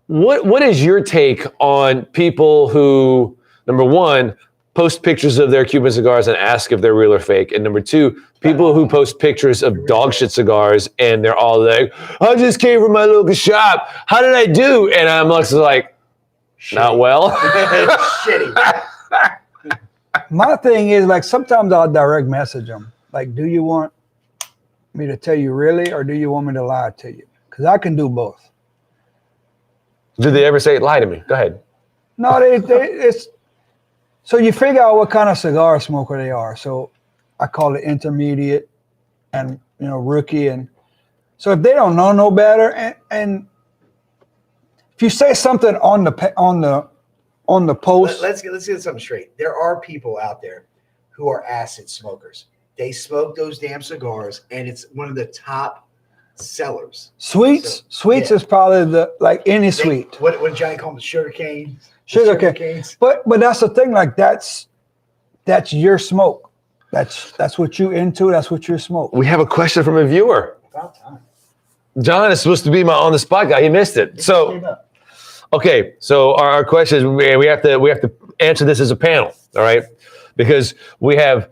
what is your take on people who, number one, post pictures of their Cuban cigars and ask if they're real or fake? And number two, people who post pictures of dog shit cigars and they're all like, I just came from my local shop. How did I do? And I'm like, not well. Shitty. My thing is, like, sometimes I'll direct message them. Like, do you want me to tell you really, or do you want me to lie to you? Because I can do both. Did they ever say, lie to me? Go ahead. No, it's so you figure out what kind of cigar smoker they are. So I call it intermediate and, rookie. And so if they don't know no better, and if you say something on the post, Let's get something straight. There are people out there who are acid smokers. They smoke those damn cigars, and it's one of the top sellers. Sweets is probably any sweet. What did Johnny call them? The sugar canes. Sugar canes. But that's the thing. Like that's your smoke. That's what you into. That's what you smoke. We have a question from a viewer. About time. John is supposed to be my on the spot guy. He missed it. Okay, so our question is we have to answer this as a panel, all right? Because we have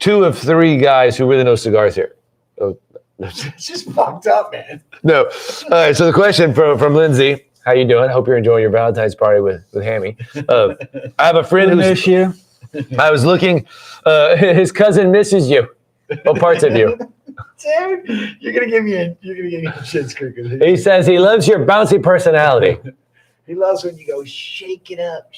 2 of 3 guys who really know cigars here. Oh, It's just fucked up, man. no. All right, so the question from Lindsay, how you doing? Hope you're enjoying your Valentine's party with Hammy. I have a friend miss you. I was looking, his cousin misses you. What parts of you? Dude, you're gonna give me a shit's creek. He says he loves your bouncy personality. He loves when you go shake it up.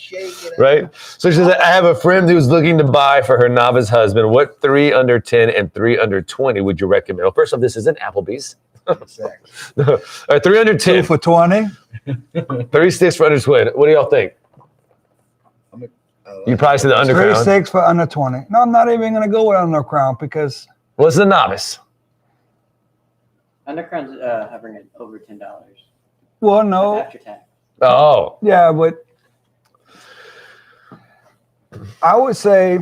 Right? So she says, I have a friend who's looking to buy for her novice husband. What 3 under 10 and 3 under 20 would you recommend? Well, first off, this isn't Applebee's. Exactly. All right, 3 under 10. 2 for 20. 3 sticks for under 20. What do y'all think? You probably say the underground. 3 sticks for under 20. No, I'm not even gonna go with underground because What's the novice? Undercrown's hovering at over $10. well, no, After tax. Oh. yeah, but I would say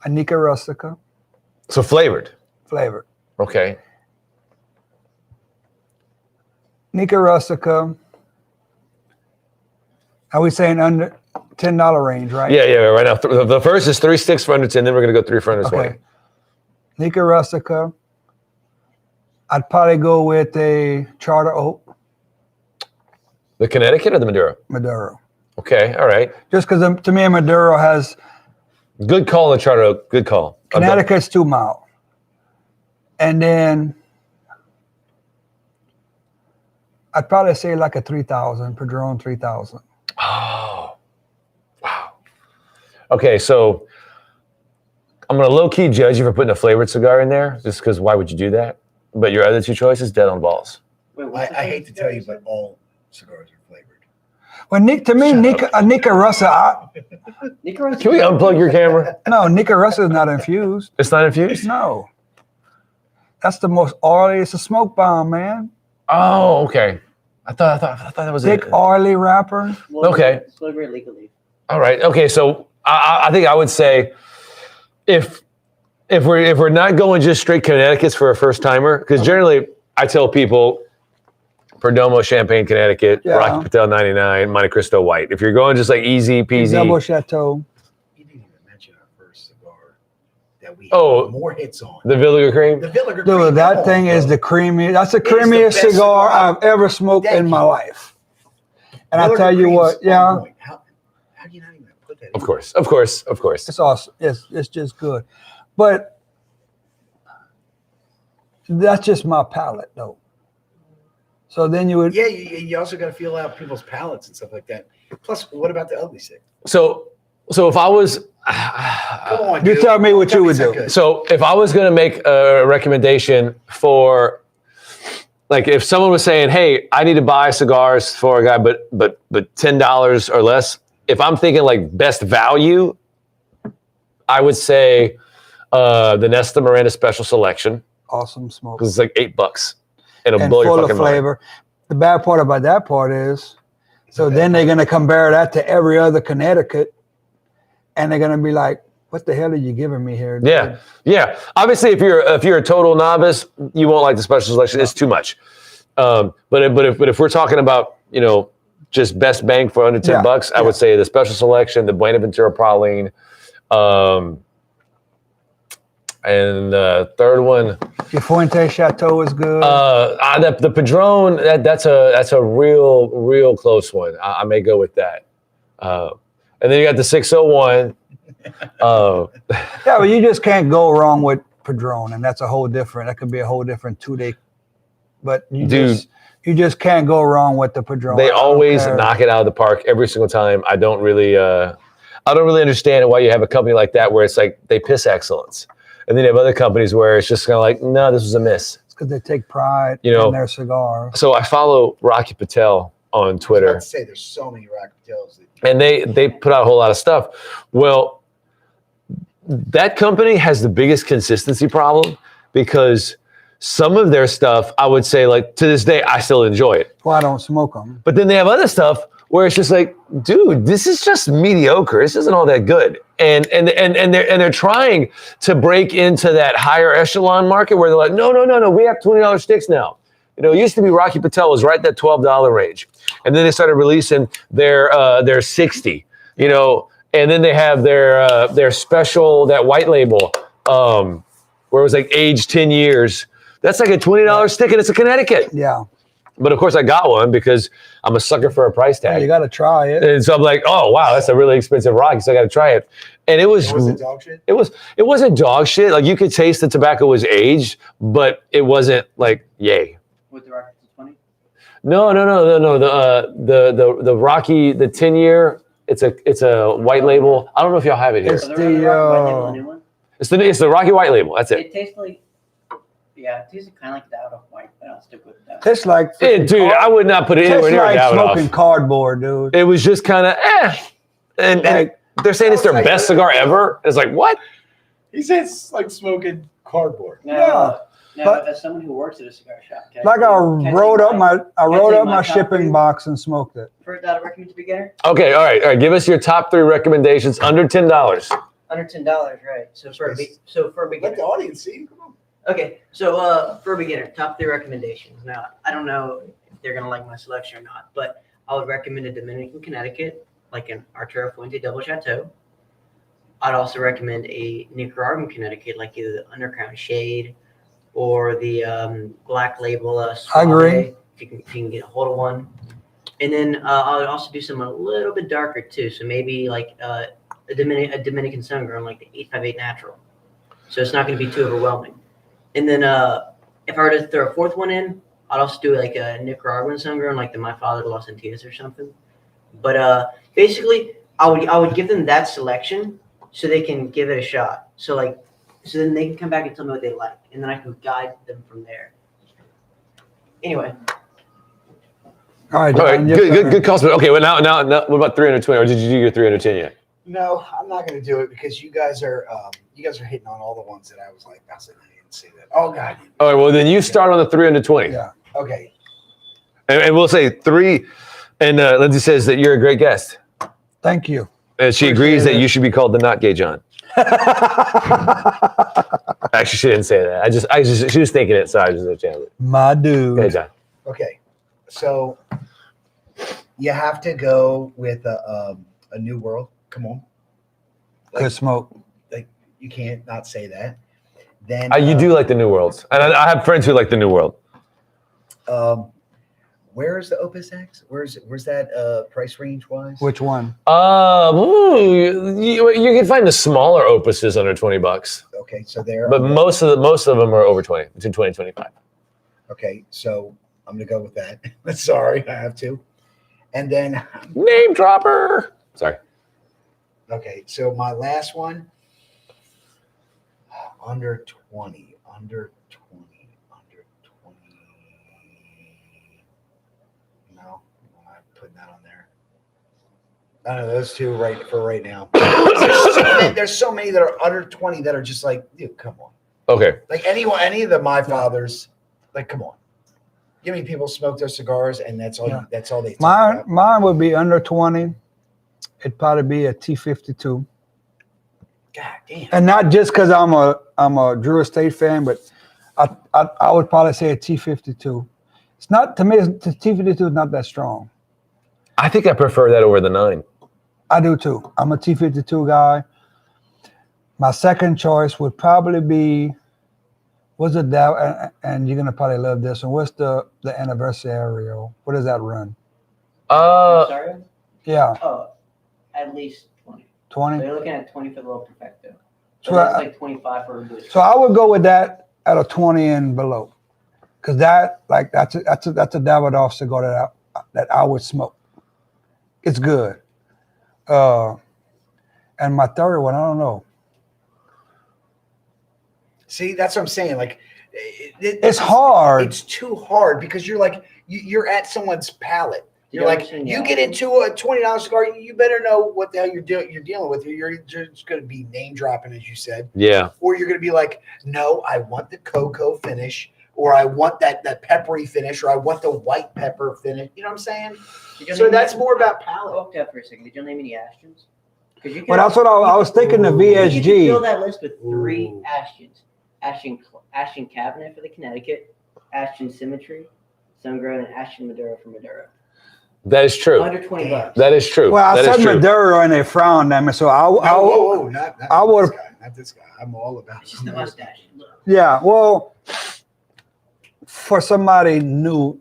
a Nica Rustica So flavored. flavored. Okay. Nica Rustica. Are we saying under $10 range, right? Yeah, right now. The first is 3 sticks for under 10, then we're going to go 3 for under 20. Okay. Nica Rustica. I'd probably go with a Charter Oak The Connecticut or the Maduro? Maduro. Okay, all right. Just because to me, Maduro has Good call, the Charter Oak. Good call. Connecticut's too mild. And then I'd probably say like a 3,000, Padron 3,000. Oh, wow. Okay, so I'm going to low-key judge you for putting a flavored cigar in there, just because why would you do that? But your other 2 choices, dead on balls. Wait, I hate to tell you, but all cigars are flavored. Well, Nica Russa, Can we unplug your camera? no, Nica Russa is not infused. It's not infused? No. That's the most oily. It's a smoke bomb, man. Oh, okay. I thought that was Thick, it. oily wrapper. Okay. Slow grade legally. All right. Okay. So I think I would say if we're not going just straight Connecticut's for a first timer, because generally I tell people Perdomo Champagne Connecticut, Yeah. Rocky Patel 99, Monte Cristo White. If you're going just like easy peasy. Double Chateau. You didn't even mention our first cigar that we Oh, had more hits on. The Villiger Cream. The Villiger Dude, Cream. that Come thing on, is bro. the creamiest. That's the It is the creamiest best cigar cigar. I've ever smoked Thank in my you. life. And I Villiger tell you Cream's what, on yeah, point. How do you not even put that Of in? course. it's awesome. It's just good. But that's just my palate, though. So then you would. Yeah, you also got to feel out people's palates and stuff like that. Plus, what about the ugly stick? So So if I was, Come on, You dude. tell me what Tell you me would it's not do. good. so if I was going to make a recommendation for, like, if someone was saying, "Hey, I need to buy cigars for a guy, but $10 or less," if I'm thinking like best value, I would say the Nesta Miranda Special Selection Awesome smoke. because it's like $8 and it'll And blow your full of fucking mind. flavor. The bad part about that part is, so then they're going to compare that to every other Connecticut, and they're going to be like, "What the hell are you giving me here?" dude?" Yeah, yeah. Obviously, if you're a total novice, you won't like the Special Selection. It's too much. But if we're talking about just best bang for under $10, I would say the Special Selection, the Buenaventura Praline, and the third one, Your Fuente Chateau is good. the Padron. That's a real close one. I may go with that. And then you got the 601. Yeah, but you just can't go wrong with Padron, and that's a whole different. That could be a whole different 2-day. But you just can't go wrong with the Padron. They always knock it out of the park every single time. I don't really understand why you have a company like that where it's like they piss excellence, and then you have other companies where it's just kind of like, no, this was a miss. It's because they take pride in their cigars. So I follow Rocky Patel on Twitter. I was about to say there's so many Rocky Patels. And they put out a whole lot of stuff. Well, that company has the biggest consistency problem because some of their stuff, I would say, like, to this day, I still enjoy it. Well, I don't smoke them. But then they have other stuff where it's just like, dude, this is just mediocre. This isn't all that good. And they're trying to break into that higher echelon market where they're like, no, we have $20 sticks now. It used to be Rocky Patel was right at that $12 range. And then they started releasing their 60, and then they have their special, that white label, where it was like aged 10 years. That's like a $20 stick, and it's a Connecticut. Yeah. But of course I got one because I'm a sucker for a price tag. You got to try it. And so I'm like, oh wow, that's a really expensive Rocky, so I got to try it. And it was it dog shit? It wasn't dog shit. Like you could taste the tobacco was aged, but it wasn't like yay. With the Rocky 20? No. The Rocky, the 10-year, it's a white label. I don't know if y'all have it here. It's So the Rocky white label, the new one? It's the Rocky white label. That's it. It tastes like, it tastes kind of like the out of white, but I'll stick with that. Tastes like Dude, I would not put it anywhere tastes near like Davidoff. smoking cardboard, dude. It was just kind of and they're saying it's their best cigar ever. It's like what? He says like smoking cardboard. Now, but- as someone who works at a cigar shop, can Like I I take rolled up my top shipping three? box and smoked it. First out of recommend to beginner? Okay, all right. Give us your top 3 recommendations under $10. Under $10, right? So for a Let beginner. the audience see. Come on. Okay, so for a beginner, top 3 recommendations. Now, I don't know if they're gonna like my selection or not, but I would recommend a Dominican Connecticut, like an Arturo Fuente Double Chateau. I'd also recommend a Nicaraguan Connecticut, like either the Undercrown Shade or the Black Label Suave, I agree. if you can get a hold of one. And then I would also do something a little bit darker too. So maybe like a Dominican Sun-Grown, like the 858 Natural. So it's not going to be too overwhelming. And then if I were to throw a 4th one in, I'd also do like a Nicaraguan Sun-Grown, like the My Father de los Antillas or something. But basically, I would give them that selection so they can give it a shot. So then they can come back and tell me what they like, and then I can guide them from there. Anyway. All right, All right, John, good calls. Okay, well now, what about 320? Or did you do your 310 yet? No, I'm not going to do it because you guys are hitting on all the ones that I was like, I didn't say that. Oh God. All right, well then you start on the 320. Yeah. Okay. And we'll say 3. And Lindsay says that you're a great guest. Thank you. And she agrees that you should be called the Not Gay John. Actually, she didn't say that. She was thinking it, so I just channeled it. My dude. Hey, John. Okay. So you have to go with a New World. Come on. Good smoke. Like you can't not say that. Then You do like the New Worlds. And I have friends who like the New World. Where is the Opus X? Where's that price range wise? Which one? You can find the smaller opuses under $20. Okay, so there. But most of them are over 20, between 20 and 25. Okay, so I'm gonna go with that. Sorry, I have to. And then Name dropper. Sorry. Okay, so my last one, under 20. No, I'm not putting that on there. I don't know, those two right now. There's so many that are under 20 that are just like, dude, come on. Okay. Like any of the My Fathers, like, come on. Give me people smoke their cigars, and that's all. Yeah. That's all they talk about. Mine would be under 20. It'd probably be a T52. God damn. And not just because I'm a Drew Estate fan, but I would probably say a T52. It's not, to me, the T52 is not that strong. I think I prefer that over the 9. I do too. I'm a T52 guy. My second choice would probably be, what's it that? And you're gonna probably love this one. What's the Anniversario? What does that run? Sorry? Yeah, Oh, at least 20. 20. So you're looking at 20 for the little perfecto. So So that's I- like 25 for a boost. So I would go with that at a 20 and below, because that's a Davidoff cigar that I would smoke. It's good. And my third one, I don't know. See, that's what I'm saying. Like, It's hard. It's too hard because you're like you're at someone's palate. You're You like, understand, you yeah. get into a $20 cigar, you better know what the hell you're dealing with. You're just going to be name dropping, as you said, Yeah. or you're going to be like, no, I want the cocoa finish, or I want that peppery finish, or I want the white pepper finish. You know what I'm saying? So that's more about palate. Hold that for a second. Did you name any Ashton's? Because But that's what I was thinking. The You can fill VSG. that list with 3 Ooh. Ashtons. Ashton Cabinet for the Connecticut, Ashton Symmetry, Sungrown, and Ashton Maduro for Maduro. That is true. Under $20. That is true. Well, I That is said true. Maduro and they frowned at me, so Whoa, not I this would've- guy, not this guy. I'm all about It's just the mustache. yeah. Well, for somebody new,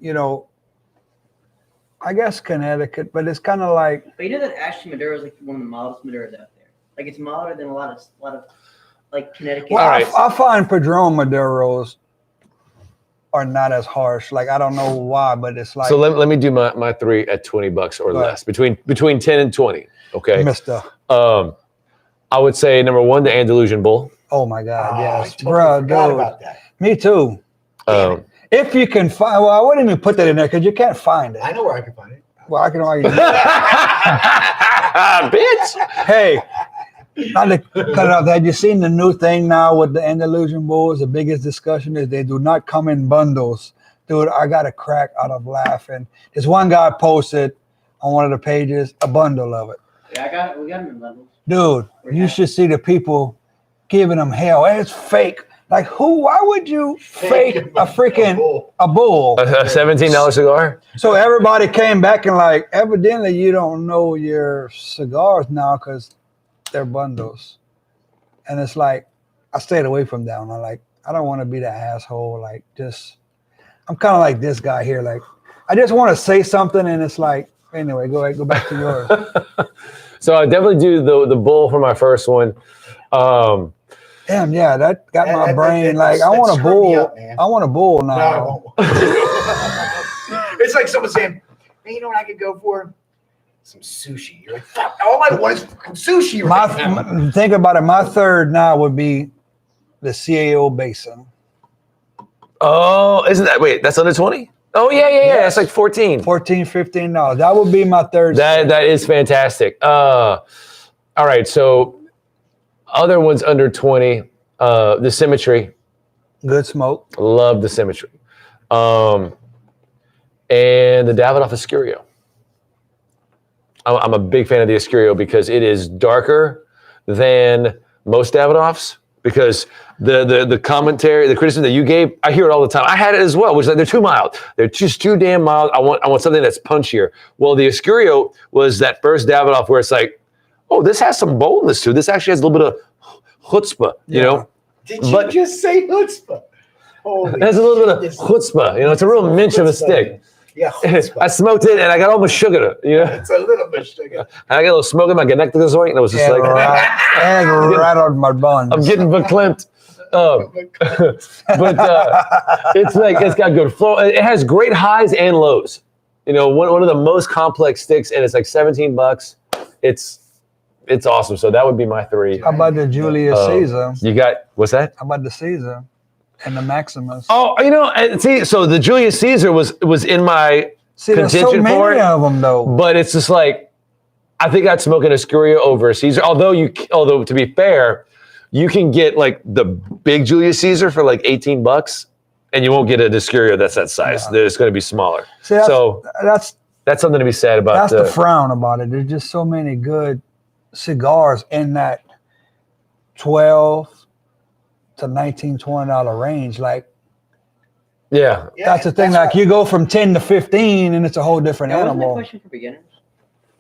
I guess Connecticut, but it's kind of like, But you know that Ashton Maduro is like one of the mildest Maduros out there. Like it's milder than a lot of like Connecticut. well, All right. I find Padron Maduros are not as harsh. Like, I don't know why, but it's like, So let me do my 3 at $20 or Go ahead. less, between 10 and 20. Okay. Mr. I would say number 1, the Andalusian Bull. Oh my God, I yes, totally bro, forgot dude. about that. Me too. Um, If you can find, well, I wouldn't even put that in there because you can't find it. I know where I can find it. Well, I can argue. bitch. Hey, not to cut it off. Have you seen the new thing now with the Andalusian bulls? The biggest discussion is they do not come in bundles. Dude, I got a crack out of laughing. This one guy posted on one of the pages a bundle of it. Yeah, we got them in levels. Dude, you should see the people giving them hell. It's fake. Like, why would you fake a freaking a bull? A $17 cigar? So everybody came back and like, evidently you don't know your cigars now because they're bundles. And it's like, I stayed away from that one. I don't want to be the asshole. Like, I'm kind of like this guy here. Like, I just want to say something and it's like, anyway, go ahead, go back to yours. So I definitely do the bull for my first one. Damn, yeah, that got my brain. that I want a screwed me bull. up, man. I want a bull No, I now. won't. It's like someone saying, hey, you know what I could go for? Some sushi. You're like, fuck, all I want is fucking sushi right now. Think about it. My third now would be the CAO Basin. Oh, isn't that, wait, that's under 20? Oh, yeah. That's like 14. $14, $15. That would be my third. That is fantastic. All right, so other ones under 20, the Symmetry. Good smoke. Love the Symmetry. And the Davidoff Escurio. I'm a big fan of the Escurio because it is darker than most Davidoffs. Because the commentary, the criticism that you gave, I hear it all the time. I had it as well, which is like they're too mild. They're just too damn mild. I want something that's punchier. Well, the Escurio was that first Davidoff where it's like, oh, this has some boldness to it. This actually has a little bit of chutzpah, you know? Did you just say chutzpah? It has a little bit of chutzpah. You know, it's a real minch of a stick. Yeah, I chutzpah. smoked it and I got all my sugar, you know? It's a little bit sugar. And I got a little smoke in my Genectazoid and it was just like, And rattled my buns. I'm getting verklempt. But it's like, it's got good flow. It has great highs and lows. You know, one of the most complex sticks and it's like $17. It's it's awesome. So that would be my 3. How about the Julius Caesar? You got what's that? How about the Caesar and the Maximus? Oh, see, so the Julius Caesar was in my There's so contention for many it, of them though. but it's just like I think I'd smoke an Escuria over a Caesar. Although to be fair, you can get like the big Julius Caesar for like $18, and you won't get an Escuria that's that size. Yeah. It's going to be smaller. See, That's something to be said about. That's the frown about it. There's just so many good cigars in that $12 to $19-20 range. Like Yeah. that's the thing. Like you go from 10 to 15, and it's a whole different Wasn't that animal. question for beginners?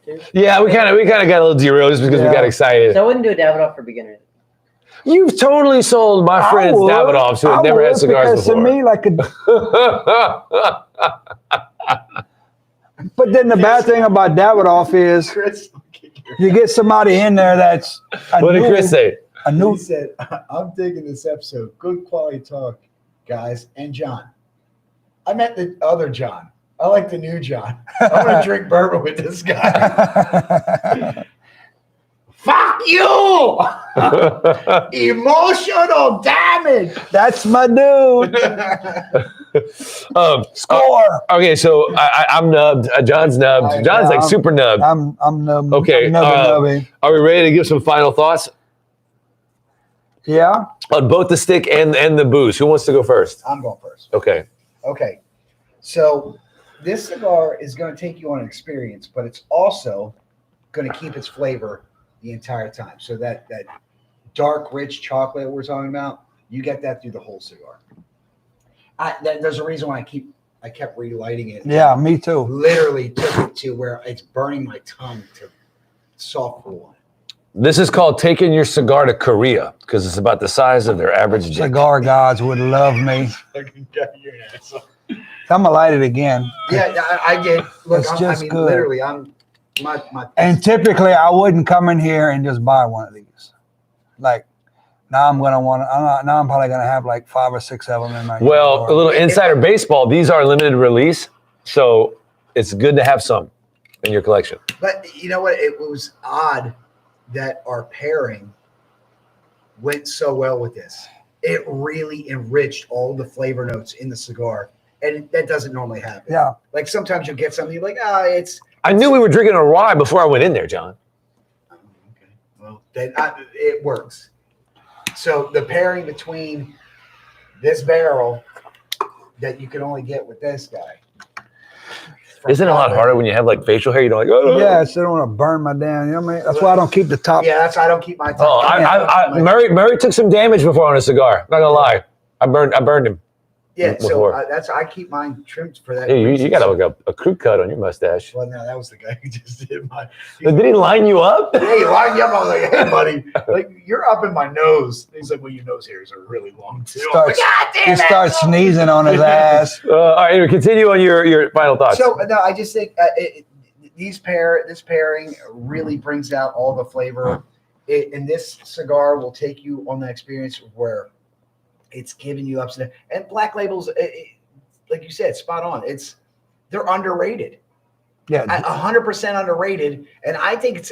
Too? Yeah, we kind of got a little derailed just because we got excited. So I wouldn't do a Davidoff for beginners. You've totally sold my friends Davidoffs who have never had cigars before. To me, but then the bad thing about Davidoff is Chris, you get somebody in there that's What did Chris say? a new. he said, I'm digging this episode. Good quality talk, guys. And John. I met the other John. I like the new John. I want to drink bourbon with this guy. Fuck you! Emotional damage. That's my dude. Score. Okay, so I'm nubbed. John's nubbed. John's like super nubbed. I'm nubbed. Okay, I'm nubby. Are we ready to give some final thoughts Yeah. on both the stick and the booze? Who wants to go first? I'm going first. Okay. Okay. So this cigar is going to take you on an experience, but it's also going to keep its flavor the entire time. So that dark, rich chocolate we're talking about, you get that through the whole cigar. There's a reason why I kept relighting it. Yeah, me too. Literally took it to where it's burning my tongue to soft roll. This is called taking your cigar to Korea because it's about the size of their average dick. Cigar gods would love me. I'm gonna light it again. Yeah, I did. Look, It's just good. literally, my And typically, I wouldn't come in here and just buy one of these. Like now, I'm probably gonna have like 5 or 6 of them in my. Well, drawer. a little insider baseball. These are limited release, so it's good to have some in your collection. But you know what? It was odd that our pairing went so well with this. It really enriched all the flavor notes in the cigar, and that doesn't normally happen. Yeah. Like sometimes you'll get something you're like, it's. I knew we were drinking a rye before I went in there, John. Okay. Well, then it works. So the pairing between this barrel that you can only get with this guy. Isn't it a lot harder when you have like facial hair? You don't like, oh. Yeah, so I don't want to burn my damn. You know what I mean? That's why I don't keep the top. Yeah, that's why I don't keep my. Oh, Murray took some damage before on a cigar. Not gonna lie, I burned him. Yeah, before. so I keep mine trimmed for that. Hey, you reason. got like a crew cut on your mustache. Well, no, that was the guy who just did mine. Did he line you up? Hey, line you up. I was like, hey, buddy, like you're up in my nose. He's like, well, your nose hairs are really long too. I'm like, God damn He it. starts sneezing on his ass. All right, anyway, continue on your final thoughts. So no, I just think this pairing really brings out all the flavor. And this cigar will take you on that experience where it's giving you ups and downs. And Black Labels, like you said, spot on. They're underrated. Yeah. 100% underrated. And I think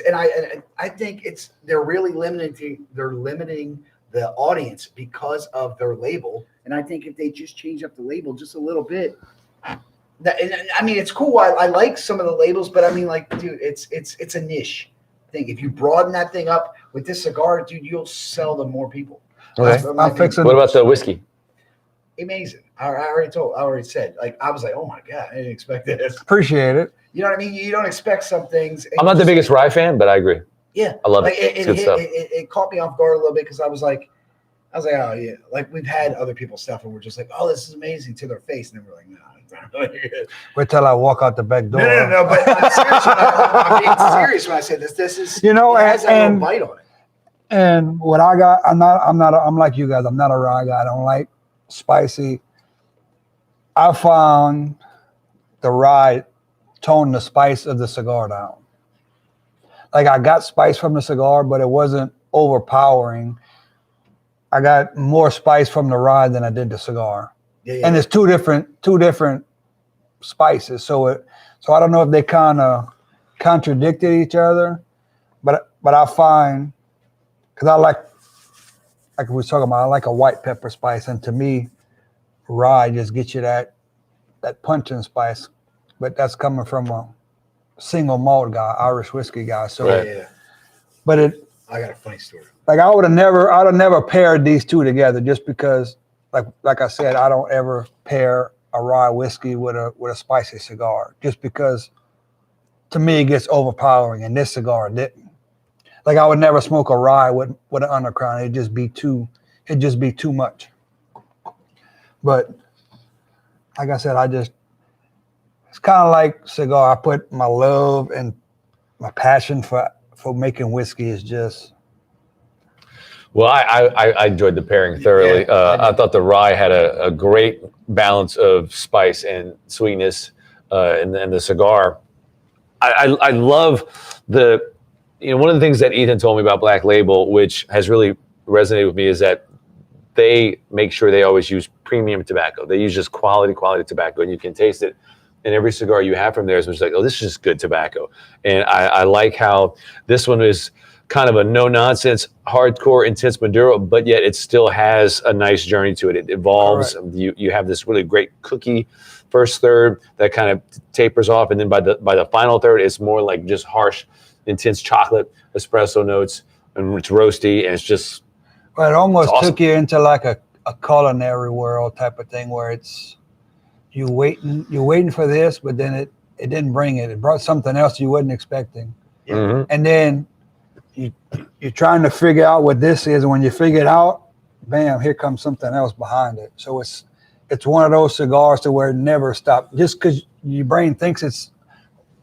they're really limiting the audience because of their label. And I think if they just change up the label just a little bit, it's cool. I like some of the labels, but I mean, like, dude, it's a niche thing. If you broaden that thing up with this cigar, dude, you'll sell to more people. Okay. I'll fix it. What about the whiskey? Amazing. I already said, like, I was like, oh my God, I didn't expect this. Appreciate it. You know what I mean? You don't expect some things. I'm not the biggest rye fan, but I agree. Yeah. I love like, it. It's good stuff. It caught me off guard a little bit because I was like, oh yeah. Like we've had other people's stuff and we're just like, oh, this is amazing to their face. And then we're like, no, it's not really good. Wait till I walk out the back door. No. But I'm being serious when I say this. This is, it has a little bite on it. And what I got, I'm like you guys. I'm not a rye guy. I don't like spicy. I found the rye toned the spice of the cigar down. Like I got spice from the cigar, but it wasn't overpowering. I got more spice from the rye than I did the cigar. Yeah. And it's two different spices. So I don't know if they kind of contradicted each other, but but I find, because I like we were talking about, I like a white pepper spice, and to me, rye just gets you that punching spice, but that's coming from a single malt guy, Irish whiskey guy. So, Right. Yeah. but I got a funny story. like I'd have never paired these two together, just because, like I said, I don't ever pair a rye whiskey with a spicy cigar, just because to me it gets overpowering, and this cigar didn't. Like I would never smoke a rye with an undercrown. It'd just be too much. But like I said, it's kind of like cigar. I put my love and my passion for making whiskey is just. Well, I enjoyed the pairing thoroughly. Yeah, I thought the rye had a great balance of spice and sweetness, and the cigar. I love the, one of the things that Ethan told me about Black Label, which has really resonated with me, is that they make sure they always use premium tobacco. They use just quality tobacco, and you can taste it in every cigar you have from there. It's like, oh, this is just good tobacco. And I like how this one is kind of a no-nonsense, hardcore, intense Maduro, but yet it still has a nice journey to it. It evolves. You have this really great cookie first third that kind of tapers off, and then by the final third, it's more like just harsh, intense chocolate espresso notes, and it's roasty, and it's just. But it almost awesome. took you into like a culinary world type of thing, where it's you're waiting for this, but then it didn't bring it. It brought something else you wasn't expecting, and then you're trying to figure out what this is, and when you figure it out, bam, here comes something else behind it. So it's one of those cigars to where it never stops. Just because your brain thinks it's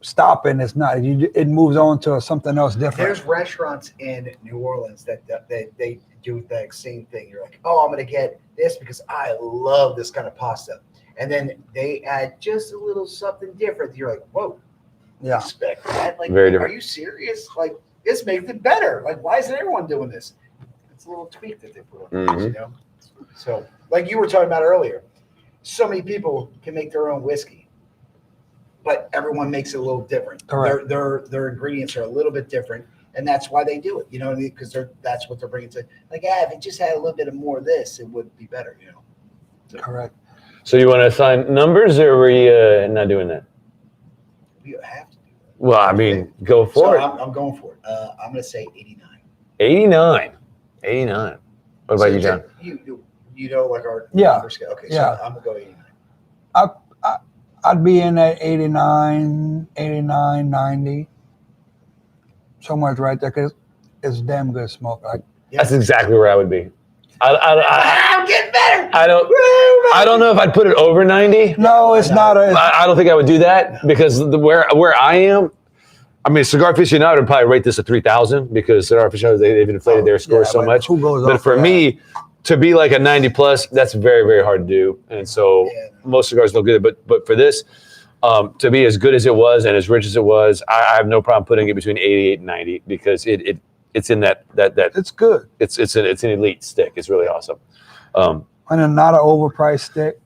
stopping, it's not. It moves on to something else different. There's restaurants in New Orleans that they do the same thing. You're like, oh, I'm going to get this because I love this kind of pasta. And then they add just a little something different. You're like, whoa, Yeah. expect that? Like, Very are different. you serious? Like, this makes it better. Like, why isn't everyone doing this? It's a little tweak that they put on things, So, like you were talking about earlier, so many people can make their own whiskey, but everyone makes it a little different. Correct. Their ingredients are a little bit different, and that's why they do it. You know what I mean? Because that's what they're bringing to. Like, if it just had a little bit of more of this, it would be better. So, Correct. So you want to assign numbers, or are we not doing that? we have to do that. Well, I mean, go for So it. I'm going for it. I'm going to say 89. 89. What about you, John? You know, like our Yeah. number scale. Okay, so Yeah. I'm going to go 89. I'd be in that 89, 90, somewhere right there, because it's damn good smoke. Like, That's exactly where I would be. I'm getting better. I don't know if I'd put it over 90. no, it's not a. I don't think I would do that, because where I am, I mean, Cigar Aficionado would probably rate this a 3,000, because Cigar Aficionado, they've inflated their scores so but much. Who goes But off for that? me, to be like a 90 plus, that's very, very hard to do. And so most cigars look good. But for this, to be as good as it was and as rich as it was, I have no problem putting it between 88 and 90, because it's in that It's good. it's an elite stick. It's really awesome. And then not an overpriced stick.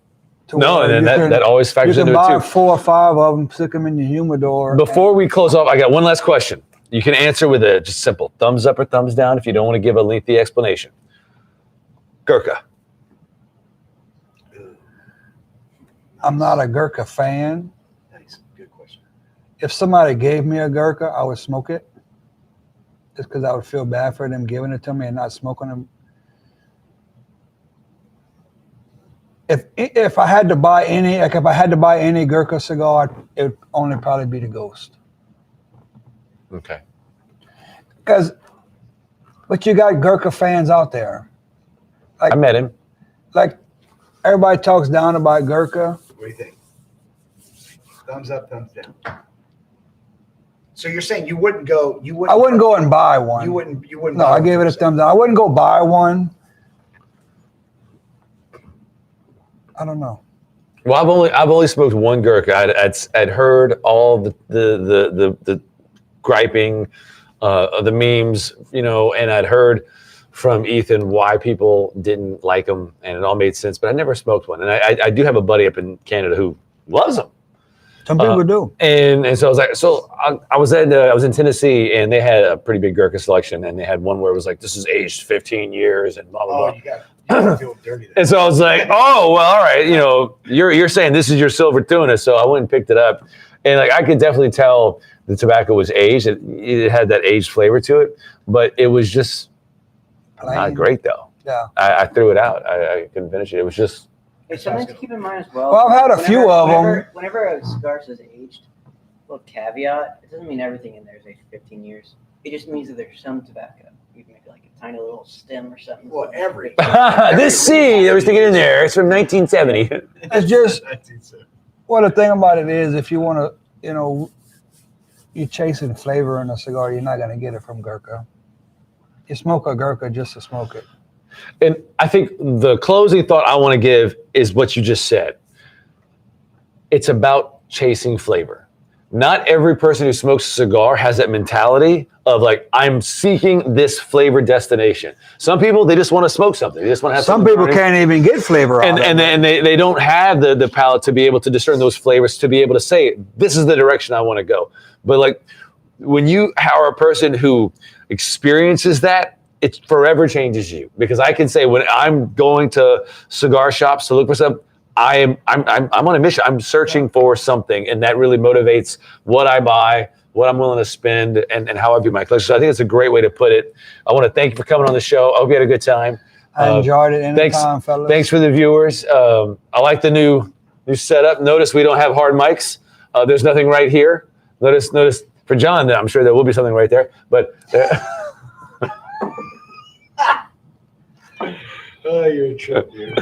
No, and then that always You factors can into buy it too. 4 or 5 of them, stick them in your humidor. Before we close off, I got one last question. You can answer with a just simple thumbs up or thumbs down if you don't want to give a lengthy explanation. Gurkha. I'm not a Gurkha fan. Nice, good question. If somebody gave me a Gurkha, I would smoke it. Just because I would feel bad for them giving it to me and not smoking them. If I had to buy any Gurkha cigar, it would only probably be the Ghost. Okay. But you got Gurkha fans out there. I met him. Like, everybody talks down about Gurkha. What do you think? Thumbs up, thumbs down. So you're saying you wouldn't go? I wouldn't go and buy one. You wouldn't. No, I gave it a thumbs down. I wouldn't go buy one. I don't know. Well, I've only smoked one Gurkha. I'd heard all the griping, the memes, and I'd heard from Ethan why people didn't like them, and it all made sense. But I never smoked one, and I do have a buddy up in Canada who loves them. Some people do. And so I was like, I was in Tennessee, and they had a pretty big Gurkha selection, and they had one where it was like, this is aged 15 years and blah blah Oh, blah. you got feel dirty. There. And so I was like, oh well, all right, you're saying this is your silver tuna, so I went and picked it up, and like I could definitely tell the tobacco was aged. It had that aged flavor to it, but it was just not great though. Yeah. I threw it out. I couldn't finish it. It was just. It's something to keep in mind as well. Well, I've had a few of them. Whenever a cigar says aged, little caveat, it doesn't mean everything in there is aged 15 years. It just means that there's some tobacco. You can make like a tiny little stem or something. Well, This seed that was sticking in there, it's from 1970. It's just, well, the thing about it is, if you want to, you're chasing flavor in a cigar, you're not going to get it from Gurkha. You smoke a Gurkha just to smoke it. And I think the closing thought I want to give is what you just said. It's about chasing flavor. Not every person who smokes a cigar has that mentality of like, I'm seeking this flavor destination. Some people, they just want to smoke something. They just want to have Some something people burning. can't even get flavor out of it. And they don't have the palate to be able to discern those flavors, to be able to say, this is the direction I want to go. But like, when you are a person who experiences that, it forever changes you. Because I can say when I'm going to cigar shops to look for something, I'm on a mission. I'm searching for something, and that really motivates what I buy, what I'm willing to spend, and how I view my collection. So I think it's a great way to put it. I want to thank you for coming on the show. I hope you had a good time. I enjoyed it anytime, fellas. Thanks for the viewers. I like the new setup. Notice we don't have hard mics. There's nothing right here. Notice for John, I'm sure there will be something right there. But Oh, you're a trip, dude.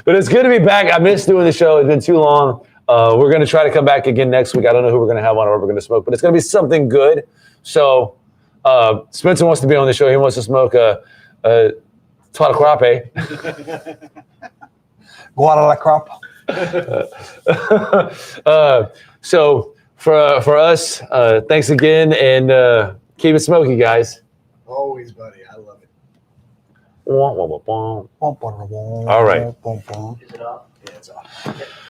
But it's good to be back. I missed doing the show. It's been too long. We're going to try to come back again next week. I don't know who we're going to have on or what we're going to smoke, but it's going to be something good. So Spencer wants to be on the show. He wants to smoke a Guadalajara. So for us, thanks again, and keep it smoky, guys. Always, buddy. I love it. All right. Is it off? Yeah, it's off.